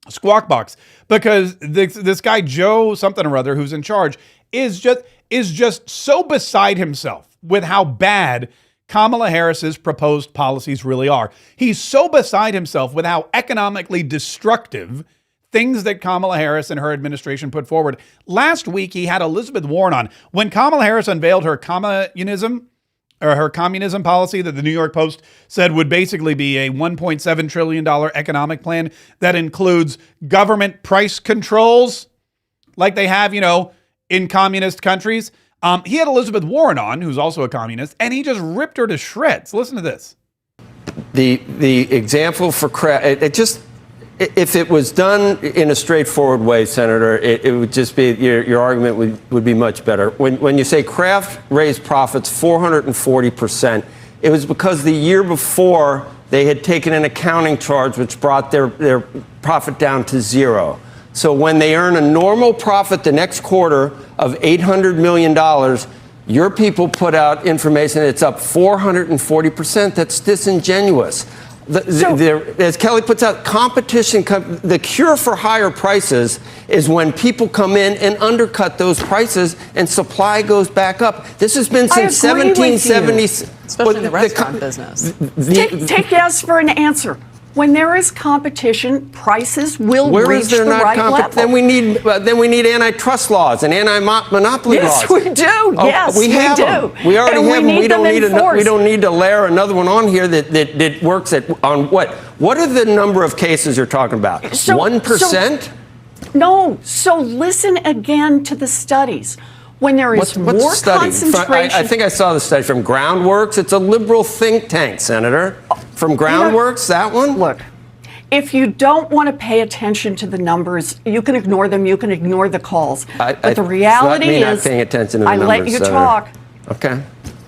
Squawk Box because this guy Joe something or other who's in charge is just so beside himself with how bad Kamala Harris's proposed policies really are. He's so beside himself with how economically destructive things that Kamala Harris and her administration put forward. Last week, he had Elizabeth Warren on. When Kamala Harris unveiled her communism policy that the New York Post said would basically be a $1.7 trillion economic plan that includes government price controls like they have, in communist countries. He had Elizabeth Warren on, who's also a communist, and he just ripped her to shreds. Listen to this. The example for if it was done in a straightforward way, Senator, it would just be your argument would be much better. When you say Kraft raised profits 440%, it was because the year before they had taken an accounting charge which brought their profit down to zero. So when they earn a normal profit the next quarter of $800 million, your people put out information that's up 440%. That's disingenuous. As Kelly puts out, competition, the cure for higher prices is when people come in and undercut those prices and supply goes back up. This has been since 1770. Especially in the restaurant business. Take yes for an answer. When there is competition, prices will reach the right level. Then we need antitrust laws and anti-monopoly laws. Yes, we do. Yes, we have do. Them. We already have them. We don't need to layer another one on here that works on what? What are the number of cases you're talking about? 1%? No. So listen again to the studies. When there is more concentration. I think I saw the study from Groundworks. It's a liberal think tank, Senator. From Groundworks, that one? Look, if you don't want to pay attention to the numbers, you can ignore them. You can ignore the calls. But the reality is, not paying attention to the I numbers, let you talk. Okay.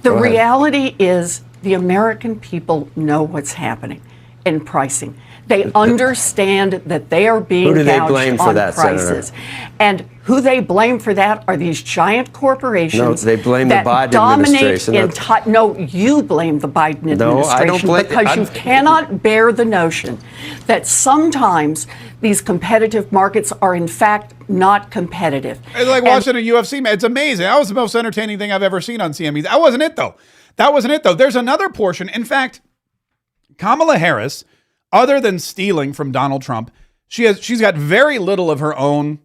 The reality is the American people know what's happening. in pricing. They understand that they are being Who do they gouged blame for on that, prices. Senator? And who they blame for that are these giant corporations. No, they blame the that Biden dominate administration. No, you blame the Biden administration No, I don't blame, because you cannot bear the notion that sometimes these competitive markets are in fact not competitive. It's like watching a UFC match. It's amazing. That was the most entertaining thing I've ever seen on CME. That wasn't it, though. There's another portion. In fact, Kamala Harris, other than stealing from Donald Trump, she's got very little of her own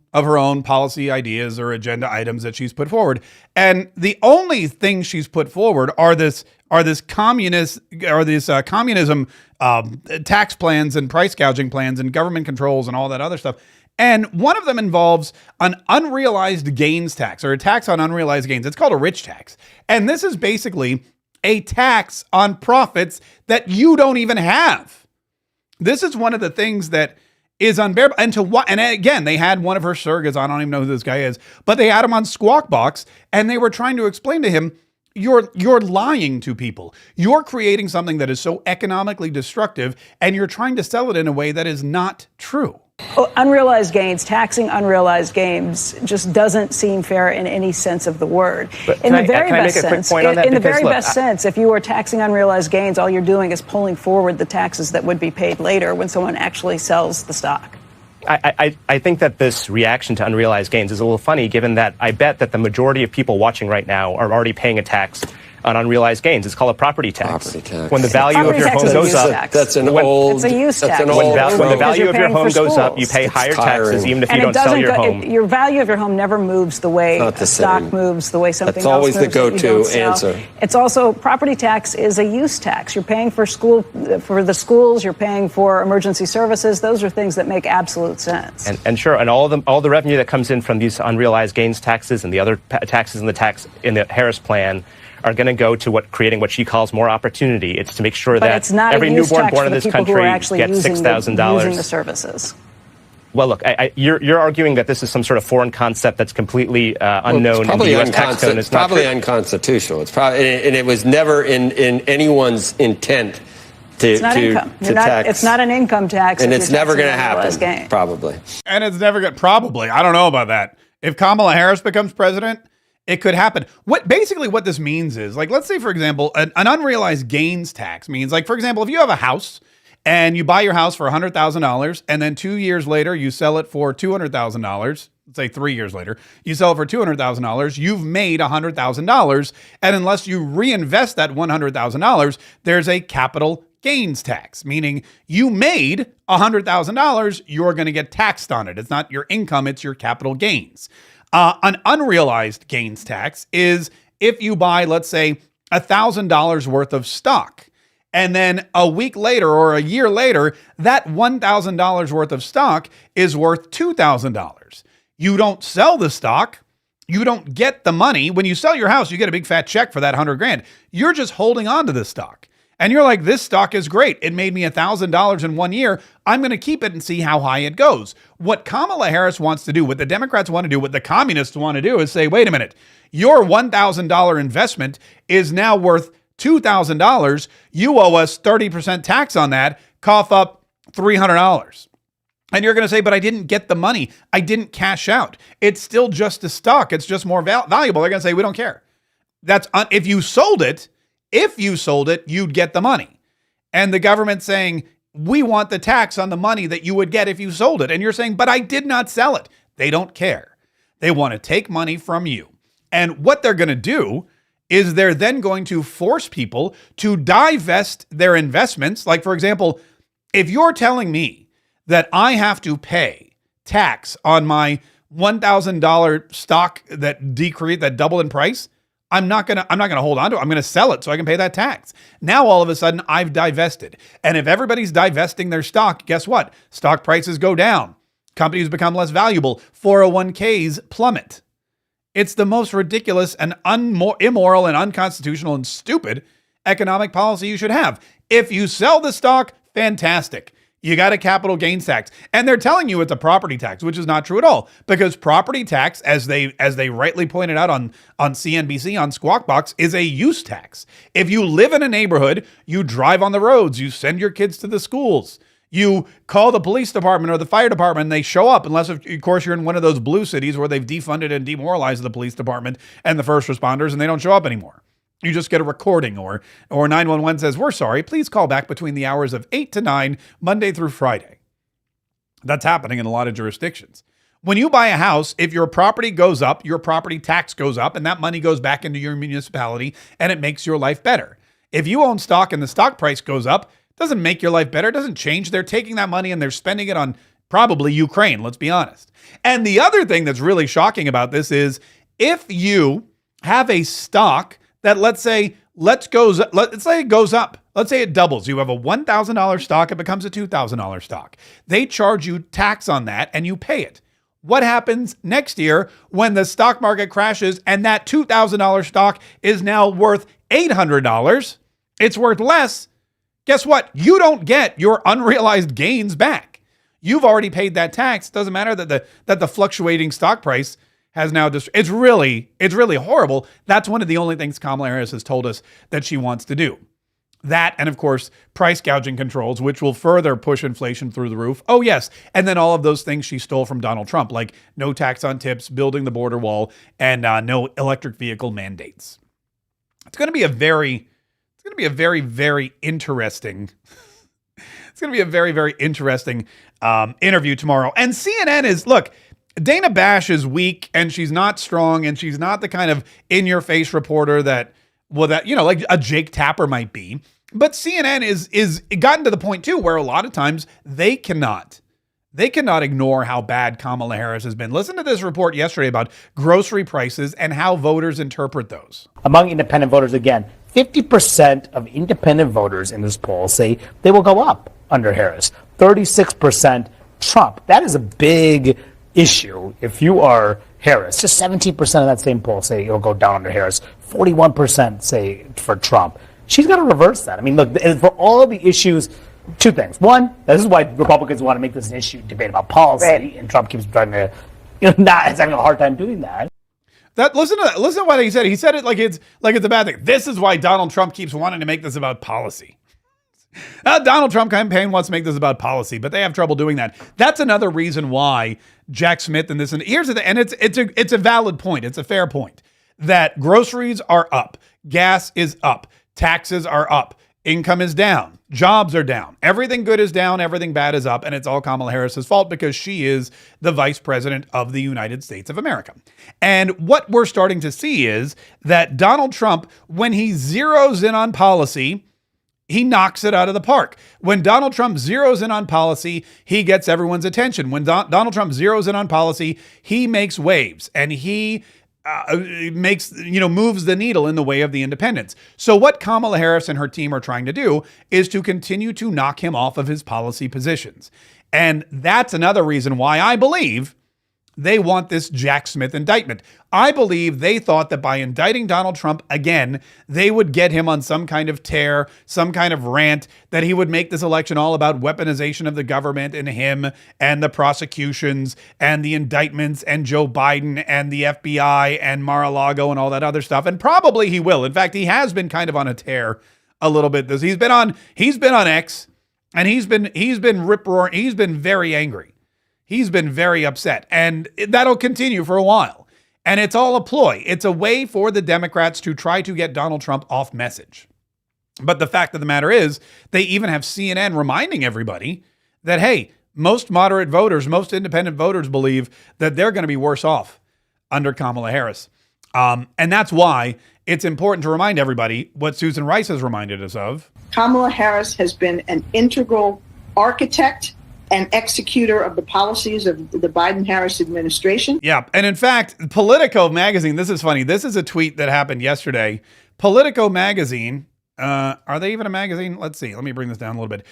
policy ideas or agenda items that she's put forward. And the only thing she's put forward are this communism tax plans and price gouging plans and government controls and all that other stuff. And one of them involves an unrealized gains tax, or a tax on unrealized gains. It's called a rich tax. And this is basically a tax on profits that you don't even have. This is one of the things that is unbearable. And again, they had one of her surrogates on. I don't even know who this guy is, but they had him on Squawk Box, and they were trying to explain to him, you're lying to people. You're creating something that is so economically destructive, and you're trying to sell it in a way that is not true. Unrealized gains, taxing unrealized gains just doesn't seem fair in any sense of the word. In the very best sense, if you are taxing unrealized gains, all you're doing is pulling forward the taxes that would be paid later when someone actually sells the stock. I think that this reaction to unrealized gains is a little funny, given that I bet that the majority of people watching right now are already paying a tax on unrealized gains. It's called a property tax. When the value of your home goes up, it's a use tax. When the value of your home goes up, you pay higher taxes, even if you don't sell your home. Your value of your home never moves the way a stock moves, the way something else moves. That's always the go-to answer. It's also, property tax is a use tax. You're paying for the schools, you're paying for emergency services. Those are things that make absolute sense. And sure, and all the revenue that comes in from these unrealized gains taxes and the other taxes in the Harris plan are going to go to creating what she calls more opportunity. It's to make sure that every newborn born in this country gets $6,000. Using the services. Well, look, you're arguing that this is some sort of foreign concept that's completely unknown in the U.S. tax code. It's probably unconstitutional. It's probably, and it was never in anyone's intent to tax. It's not an income tax, and it's never going to happen. Probably. And it's never going. Probably. I don't know about that. If Kamala Harris becomes president, it could happen. What this means is, like, let's say, for example, an unrealized gains tax means, like, for example, if you have a house and you buy your house for $100,000 and then 2 years later you sell it for $200,000, let's say 3 years later, you sell it for $200,000, you've made $100,000. And unless you reinvest that $100,000, there's a capital gains tax, meaning you made $100,000, you're going to get taxed on it. It's not your income, it's your capital gains. An unrealized gains tax is if you buy, let's say, $1,000 worth of stock, and then a week later or a year later, that $1,000 worth of stock is worth $2,000. You don't sell the stock. You don't get the money. When you sell your house, you get a big fat check for that $100,000. You're just holding on to this stock. And you're like, this stock is great. It made me $1,000 in 1 year. I'm going to keep it and see how high it goes. What Kamala Harris wants to do, what the Democrats want to do, what the communists want to do is say, wait a minute, your $1,000 investment is now worth $2,000. You owe us 30% tax on that. Cough up $300. And you're going to say, but I didn't get the money. I didn't cash out. It's still just a stock. It's just more valuable. They're going to say, we don't care. If you sold it, you'd get the money. And the government's saying, we want the tax on the money that you would get if you sold it. And you're saying, but I did not sell it. They don't care. They want to take money from you. And what they're going to do is they're then going to force people to divest their investments. Like, for example, if you're telling me that I have to pay tax on my $1,000 stock that doubled in price, I'm not gonna hold on to it. I'm gonna sell it so I can pay that tax. Now all of a sudden I've divested. And if everybody's divesting their stock, guess what? Stock prices go down. Companies become less valuable. 401ks plummet. It's the most ridiculous and immoral and unconstitutional and stupid economic policy you should have. If you sell the stock, fantastic. You got a capital gains tax. And they're telling you it's a property tax, which is not true at all, because property tax, as they rightly pointed out on CNBC on Squawk Box, is a use tax. If you live in a neighborhood, you drive on the roads, you send your kids to the schools, you call the police department or the fire department, and they show up, unless, of course, you're in one of those blue cities where they've defunded and demoralized the police department and the first responders, and they don't show up anymore. You just get a recording, or 911 says, we're sorry, please call back between the hours of 8 to 9, Monday through Friday. That's happening in a lot of jurisdictions. When you buy a house, if your property goes up, your property tax goes up, and that money goes back into your municipality, and it makes your life better. If you own stock and the stock price goes up, it doesn't make your life better. It doesn't change. They're taking that money and they're spending it on probably Ukraine, let's be honest. And the other thing that's really shocking about this is if you have a stock that let's say it goes up. Let's say it doubles. You have a $1,000 stock. It becomes a $2,000 stock. They charge you tax on that and you pay it. What happens next year when the stock market crashes and that $2,000 stock is now worth $800? It's worth less. Guess what? You don't get your unrealized gains back. You've already paid that tax. It doesn't matter that the fluctuating stock price has now it's really horrible. That's one of the only things Kamala Harris has told us that she wants to do. That, and of course, price gouging controls, which will further push inflation through the roof. Oh, yes. And then all of those things she stole from Donald Trump, like no tax on tips, building the border wall, and no electric vehicle mandates. It's going to be a very, very interesting. It's going to be a very, very interesting interview tomorrow. And CNN is, look, Dana Bash is weak and she's not strong and she's not the kind of in-your-face reporter that like a Jake Tapper might be. But CNN is gotten to the point too where a lot of times they cannot ignore how bad Kamala Harris has been. Listen to this report yesterday about grocery prices and how voters interpret those. Among independent voters, again, 50% of independent voters in this poll say they will go up under Harris. 36% Trump. That is a big issue. If you are Harris, just 17% of that same poll say it'll go down under Harris. 41% say for Trump. She's got to reverse that. I mean, look, for all the issues, two things. One, this is why Republicans want to make this an issue, debate about policy, right. And Trump keeps trying to, not having a hard time doing that. Listen to what he said. He said it like it's a bad thing. This is why Donald Trump keeps wanting to make this about policy. Donald Trump campaign wants to make this about policy, but they have trouble doing that. That's another reason why Jack Smith and here's the, and it's a valid point. It's a fair point that groceries are up, gas is up, taxes are up, income is down, jobs are down, everything good is down, everything bad is up, and it's all Kamala Harris's fault because she is the vice president of the United States of America. And what we're starting to see is that Donald Trump, when he zeroes in on policy, he knocks it out of the park. When Donald Trump zeroes in on policy, he gets everyone's attention. When Donald Trump zeroes in on policy, he makes waves and he moves the needle in the way of the independents. So what Kamala Harris and her team are trying to do is to continue to knock him off of his policy positions. And that's another reason why I believe they want this Jack Smith indictment. I believe they thought that by indicting Donald Trump again, they would get him on some kind of tear, some kind of rant, that he would make this election all about weaponization of the government and him and the prosecutions and the indictments and Joe Biden and the FBI and Mar-a-Lago and all that other stuff. And probably he will. In fact, he has been kind of on a tear a little bit. He's been on X and he's been rip-roaring. He's been very angry. He's been very upset, and that'll continue for a while. And it's all a ploy. It's a way for the Democrats to try to get Donald Trump off message. But the fact of the matter is, they even have CNN reminding everybody that, hey, most moderate voters, most independent voters believe that they're going to be worse off under Kamala Harris. And that's why it's important to remind everybody what Susan Rice has reminded us of. Kamala Harris has been an integral architect and executor of the policies of the Biden-Harris administration. Yeah. And in fact, Politico magazine, this is funny. This is a tweet that happened yesterday. Politico magazine, are they even a magazine? Let's see. Let me bring this down a little bit.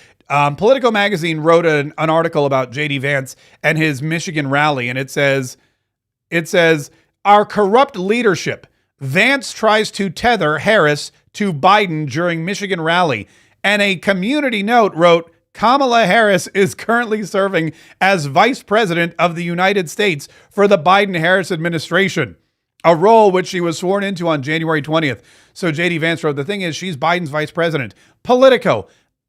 Politico magazine wrote an article about JD Vance and his Michigan rally. And it says, our corrupt leadership. Vance tries to tether Harris to Biden during Michigan rally. And a community note wrote, Kamala Harris is currently serving as Vice President of the United States for the Biden-Harris administration, a role which she was sworn into on January 20th. So JD Vance wrote, the thing is, she's Biden's vice president. Politico,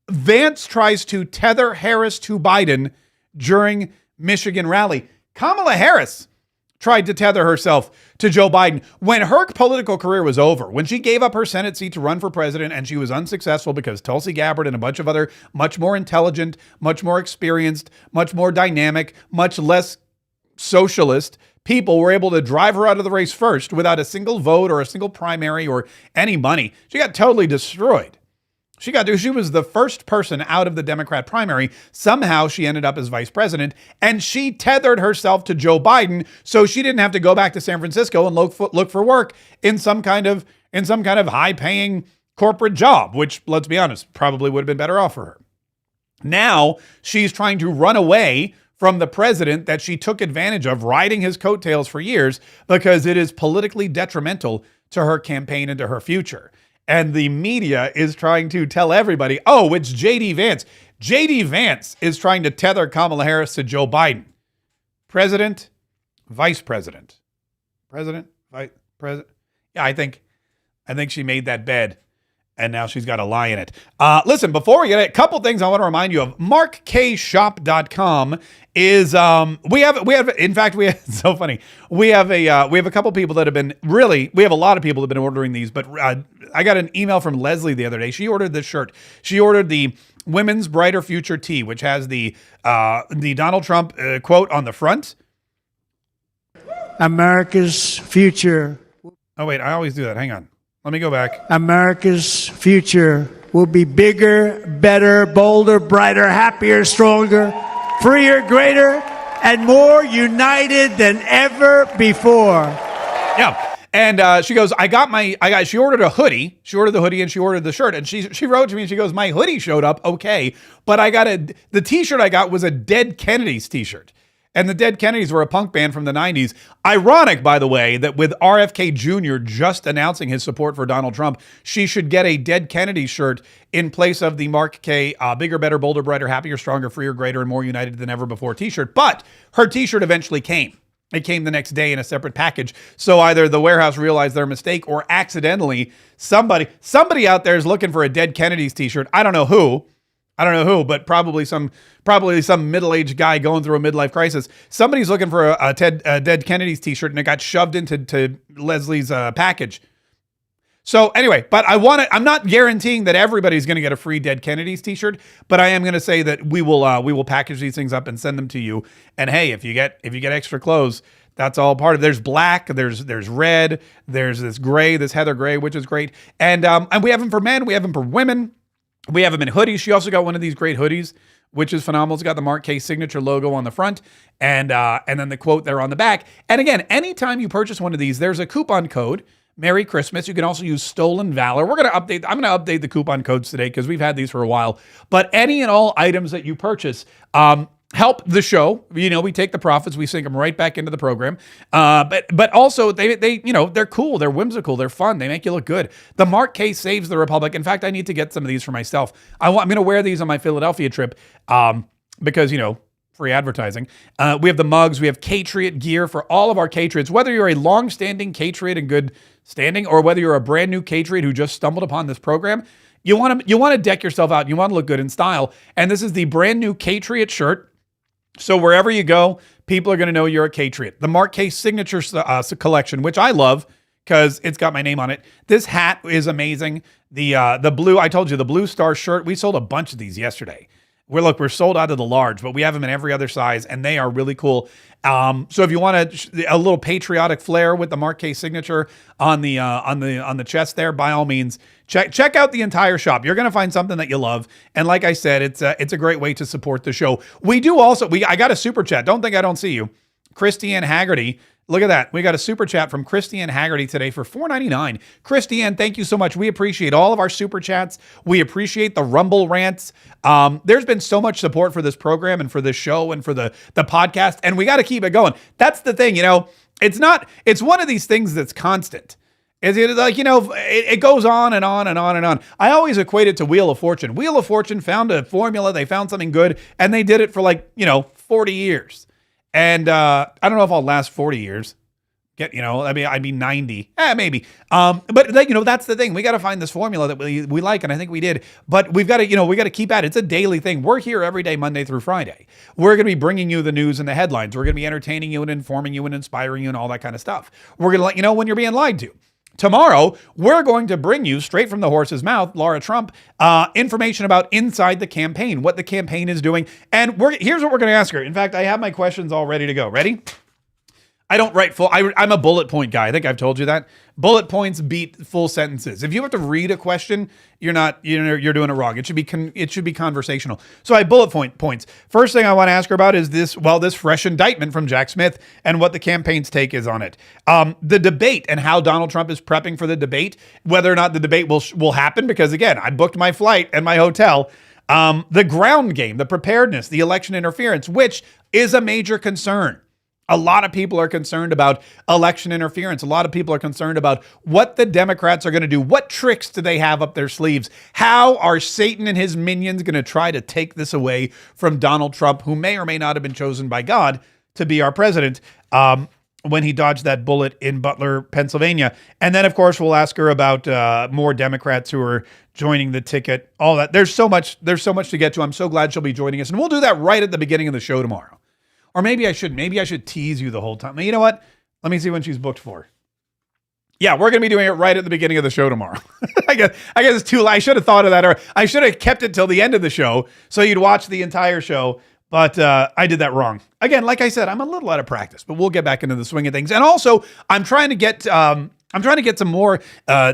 Vance tries to tether Harris to Biden during Michigan rally. Kamala Harris tried to tether herself to Joe Biden when her political career was over, when she gave up her Senate seat to run for president and she was unsuccessful because Tulsi Gabbard and a bunch of other much more intelligent, much more experienced, much more dynamic, much less socialist people were able to drive her out of the race first without a single vote or a single primary or any money. She got totally destroyed. She was the first person out of the Democrat primary. Somehow she ended up as vice president, and she tethered herself to Joe Biden so she didn't have to go back to San Francisco and look for work in some kind of high-paying corporate job, which, let's be honest, probably would have been better off for her. Now she's trying to run away from the president that she took advantage of, riding his coattails for years, because it is politically detrimental to her campaign and to her future. And the media is trying to tell everybody, oh, it's JD Vance. JD Vance is trying to tether Kamala Harris to Joe Biden. President, vice president. President, vice president. Yeah, I think she made that bed, and now she's got to lie in it. Listen, before we get it, a couple things I want to remind you of. MarkKayShop.com is it's so funny. We have a couple people that have been we have a lot of people that have been ordering these, but I got an email from Leslie the other day. She ordered this shirt. She ordered the Women's Brighter Future tee, which has the Donald Trump quote on the front. America's future. Oh wait, I always do that. Hang on. Let me go back. America's future will be bigger, better, bolder, brighter, happier, stronger, freer, greater, and more united than ever before. Yeah. And she goes, she ordered a hoodie. She ordered the hoodie and she ordered the shirt. And she wrote to me and she goes, my hoodie showed up. Okay. But the t-shirt I got was a Dead Kennedys t-shirt. And the Dead Kennedys were a punk band from the 90s. Ironic, by the way, that with RFK Jr. just announcing his support for Donald Trump, she should get a Dead Kennedy shirt in place of the Mark Kaye bigger, better, bolder, brighter, happier, stronger, freer, greater, and more united than ever before t-shirt. But her t-shirt eventually came. It came the next day in a separate package. So either the warehouse realized their mistake or accidentally somebody out there is looking for a Dead Kennedys t-shirt. I don't know who, but probably some middle-aged guy going through a midlife crisis. Somebody's looking for a Dead Kennedys t-shirt, and it got shoved into Leslie's package. So anyway, but I'm not guaranteeing that everybody's going to get a free Dead Kennedys t-shirt, but I am going to say that we will package these things up and send them to you. And hey, if you get extra clothes, that's all part of it. There's black, there's red, there's this gray, this heather gray, which is great. And we have them for men, we have them for women. We have them in hoodies. She also got one of these great hoodies, which is phenomenal. It's got the Mark Kaye signature logo on the front and then the quote there on the back. And again, anytime you purchase one of these, there's a coupon code, Merry Christmas. You can also use Stolen Valor. I'm going to update the coupon codes today because we've had these for a while. But any and all items that you purchase, help the show. We take the profits, we sink them right back into the program. But also they're cool, they're whimsical, they're fun, they make you look good. The Mark Kaye saves the Republic. In fact, I need to get some of these for myself. I'm going to wear these on my Philadelphia trip because free advertising. We have the mugs, we have Catriot gear for all of our Catriots. Whether you're a long-standing Catriot in good standing or whether you're a brand new Catriot who just stumbled upon this program, you want to deck yourself out. You want to look good in style. And this is the brand new Catriot shirt. So wherever you go, people are going to know you're a Catriot. The Mark Kaye signature collection, which I love because it's got my name on it. This hat is amazing. The blue, I told you, the Blue Star shirt. We sold a bunch of these yesterday. We're sold out of the large, but we have them in every other size, and they are really cool. So if you want a little patriotic flair with the Mark Kaye signature on the chest there, by all means, check out the entire shop. You're going to find something that you love, and like I said, it's a great way to support the show. We do also. I got a super chat. Don't think I don't see you, Christiane Haggerty. Look at that. We got a super chat from Christiane Haggerty today for $4.99. Christiane, thank you so much. We appreciate all of our super chats. We appreciate the Rumble rants. There's been so much support for this program and for this show and for the podcast, and we got to keep it going. That's the thing, it's one of these things that's constant. Is it like, it goes on and on and on and on. I always equate it to Wheel of Fortune. Wheel of Fortune found a formula. They found something good, and they did it for 40 years. And I don't know if I'll last 40 years. I'd be 90. Maybe. But that's the thing. We got to find this formula that we like, and I think we did. But we've got to, we got to keep at it. It's a daily thing. We're here every day, Monday through Friday. We're going to be bringing you the news and the headlines. We're going to be entertaining you and informing you and inspiring you and all that kind of stuff. We're going to let you know when you're being lied to. Tomorrow, we're going to bring you straight from the horse's mouth, Laura Trump, information about inside the campaign, what the campaign is doing. And here's what we're going to ask her. In fact, I have my questions all ready to go. Ready? I don't write I'm a bullet point guy. I think I've told you that. Bullet points beat full sentences. If you have to read a question, you're doing it wrong. It should be conversational. So I bullet points. First thing I want to ask her about is this fresh indictment from Jack Smith and what the campaign's take is on it. The debate and how Donald Trump is prepping for the debate, whether or not the debate will happen, because again, I booked my flight and my hotel. The ground game, the preparedness, the election interference, which is a major concern. A lot of people are concerned about election interference. A lot of people are concerned about what the Democrats are going to do. What tricks do they have up their sleeves? How are Satan and his minions going to try to take this away from Donald Trump, who may or may not have been chosen by God to be our president when he dodged that bullet in Butler, Pennsylvania? And then, of course, we'll ask her about more Democrats who are joining the ticket, all that. There's so much to get to. I'm so glad she'll be joining us. And we'll do that right at the beginning of the show tomorrow. Or maybe I should tease you the whole time. You know what? Let me see when she's booked for. Yeah, we're going to be doing it right at the beginning of the show tomorrow. I guess it's too late. I should have thought of that, or I should have kept it till the end of the show so you'd watch the entire show. But I did that wrong. Again, like I said, I'm a little out of practice, but we'll get back into the swing of things. And also, I'm trying to get some more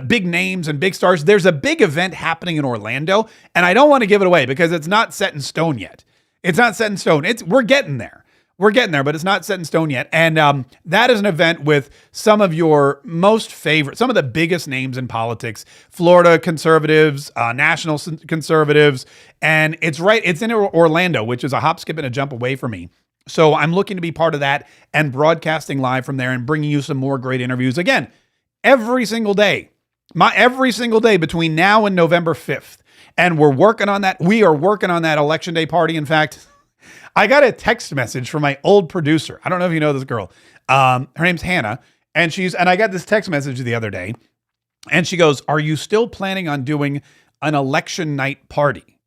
big names and big stars. There's a big event happening in Orlando, and I don't want to give it away because it's not set in stone yet. It's not set in stone. We're getting there. We're getting there, but it's not set in stone yet. And that is an event with some of your most favorite, some of the biggest names in politics, Florida conservatives, national conservatives. And it's in Orlando, which is a hop, skip, and a jump away from me. So I'm looking to be part of that and broadcasting live from there and bringing you some more great interviews. Again, every single day between now and November 5th. And we're working on that. We are working on that Election Day party. In fact, I got a text message from my old producer. I don't know if you know this girl. Her name's Hannah. And I got this text message the other day. And she goes, "Are you still planning on doing an election night party?"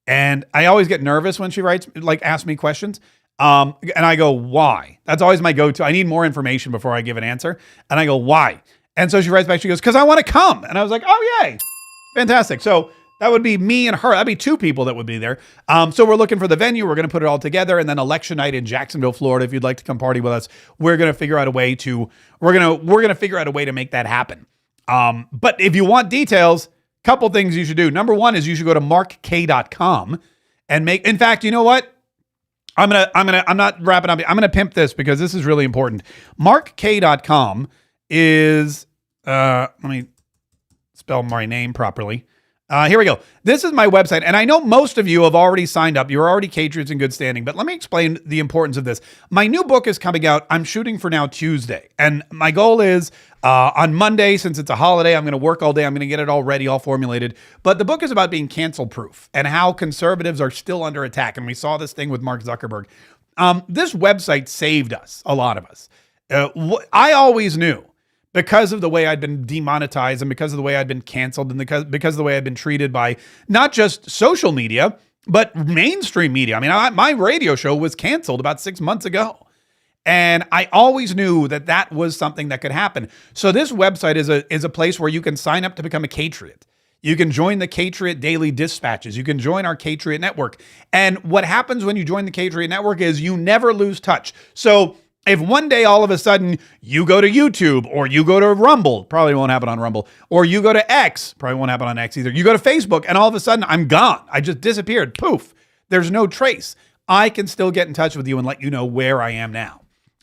And I always get nervous when she asks me questions. And I go, "Why?" That's always my go-to. I need more information before I give an answer. And I go, "Why?" And so she writes back, she goes, "Because I want to come." And I was like, "Oh, yay. Fantastic." So that would be me and her. That'd be two people that would be there. So we're looking for the venue. We're going to put it all together, and then election night in Jacksonville, Florida. If you'd like to come party with us, we're going to figure out a way to make that happen. But if you want details, couple things you should do. Number one is you should go to markkaye.com and in fact, you know what? I'm not wrapping up. I'm going to pimp this because this is really important. Markkaye.com is, let me spell my name properly. Here we go. This is my website, and I know most of you have already signed up. You're already Patriots in good standing, but let me explain the importance of this. My new book is coming out. I'm shooting for now Tuesday, and my goal is on Monday, since it's a holiday, I'm going to work all day. I'm going to get it all ready, all formulated. But the book is about being cancel-proof and how conservatives are still under attack, and we saw this thing with Mark Zuckerberg. This website saved us, a lot of us. I always knew, because of the way I'd been demonetized and because of the way I'd been canceled and because of the way I'd been treated by not just social media, but mainstream media. I mean, my radio show was canceled about 6 months ago. And I always knew that was something that could happen. So this website is a place where you can sign up to become a Patriot. You can join the Patriot Daily Dispatches. You can join our Patriot Network. And what happens when you join the Patriot Network is you never lose touch. So if one day all of a sudden you go to YouTube or you go to Rumble, probably won't happen on Rumble, or you go to X, probably won't happen on X either. You go to Facebook and all of a sudden I'm gone. I just disappeared. Poof. There's no trace. I can still get in touch with you and let you know where I am now.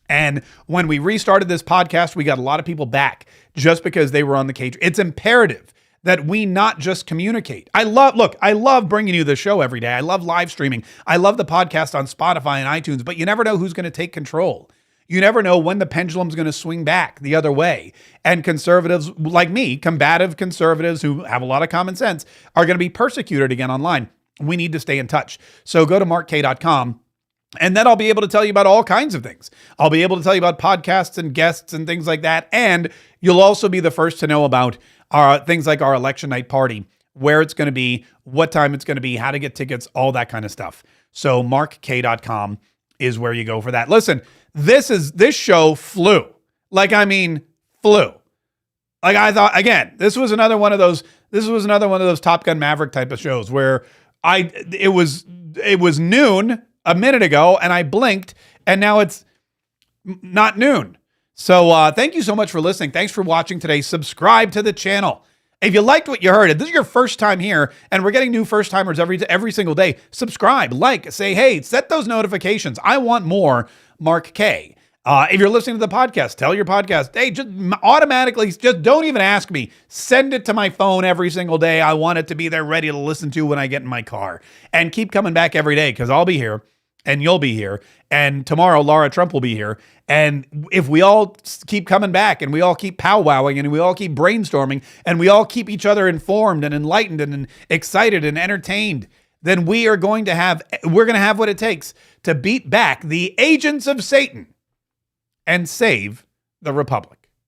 And when we restarted this podcast, we got a lot of people back just because they were on the Patriot. It's imperative that we not just communicate. I love bringing you the show every day. I love live streaming. I love the podcast on Spotify and iTunes, but you never know who's going to take control. You never know when the pendulum's going to swing back the other way. And conservatives like me, combative conservatives who have a lot of common sense, are going to be persecuted again online. We need to stay in touch. So go to markkaye.com. And then I'll be able to tell you about all kinds of things. I'll be able to tell you about podcasts and guests and things like that. And you'll also be the first to know about things like our election night party, where it's going to be, what time it's going to be, how to get tickets, all that kind of stuff. So markkaye.com is where you go for that. Listen, this show flew. Flew. Like I thought, again, this was another one of those Top Gun Maverick type of shows where it was noon a minute ago and I blinked and now it's not noon. So thank you so much for listening. Thanks for watching today. Subscribe to the channel. If you liked what you heard, if this is your first time here, and we're getting new first timers every single day, subscribe, like, say, hey, set those notifications. I want more Mark Kaye. If you're listening to the podcast, tell your podcast, hey, just automatically, just don't even ask me. Send it to my phone every single day. I want it to be there ready to listen to when I get in my car. And keep coming back every day because I'll be here and you'll be here. And tomorrow, Laura Trump will be here. And if we all keep coming back and we all keep powwowing and we all keep brainstorming and we all keep each other informed and enlightened and excited and entertained, then we're going to have what it takes to beat back the agents of Satan and save the Republic.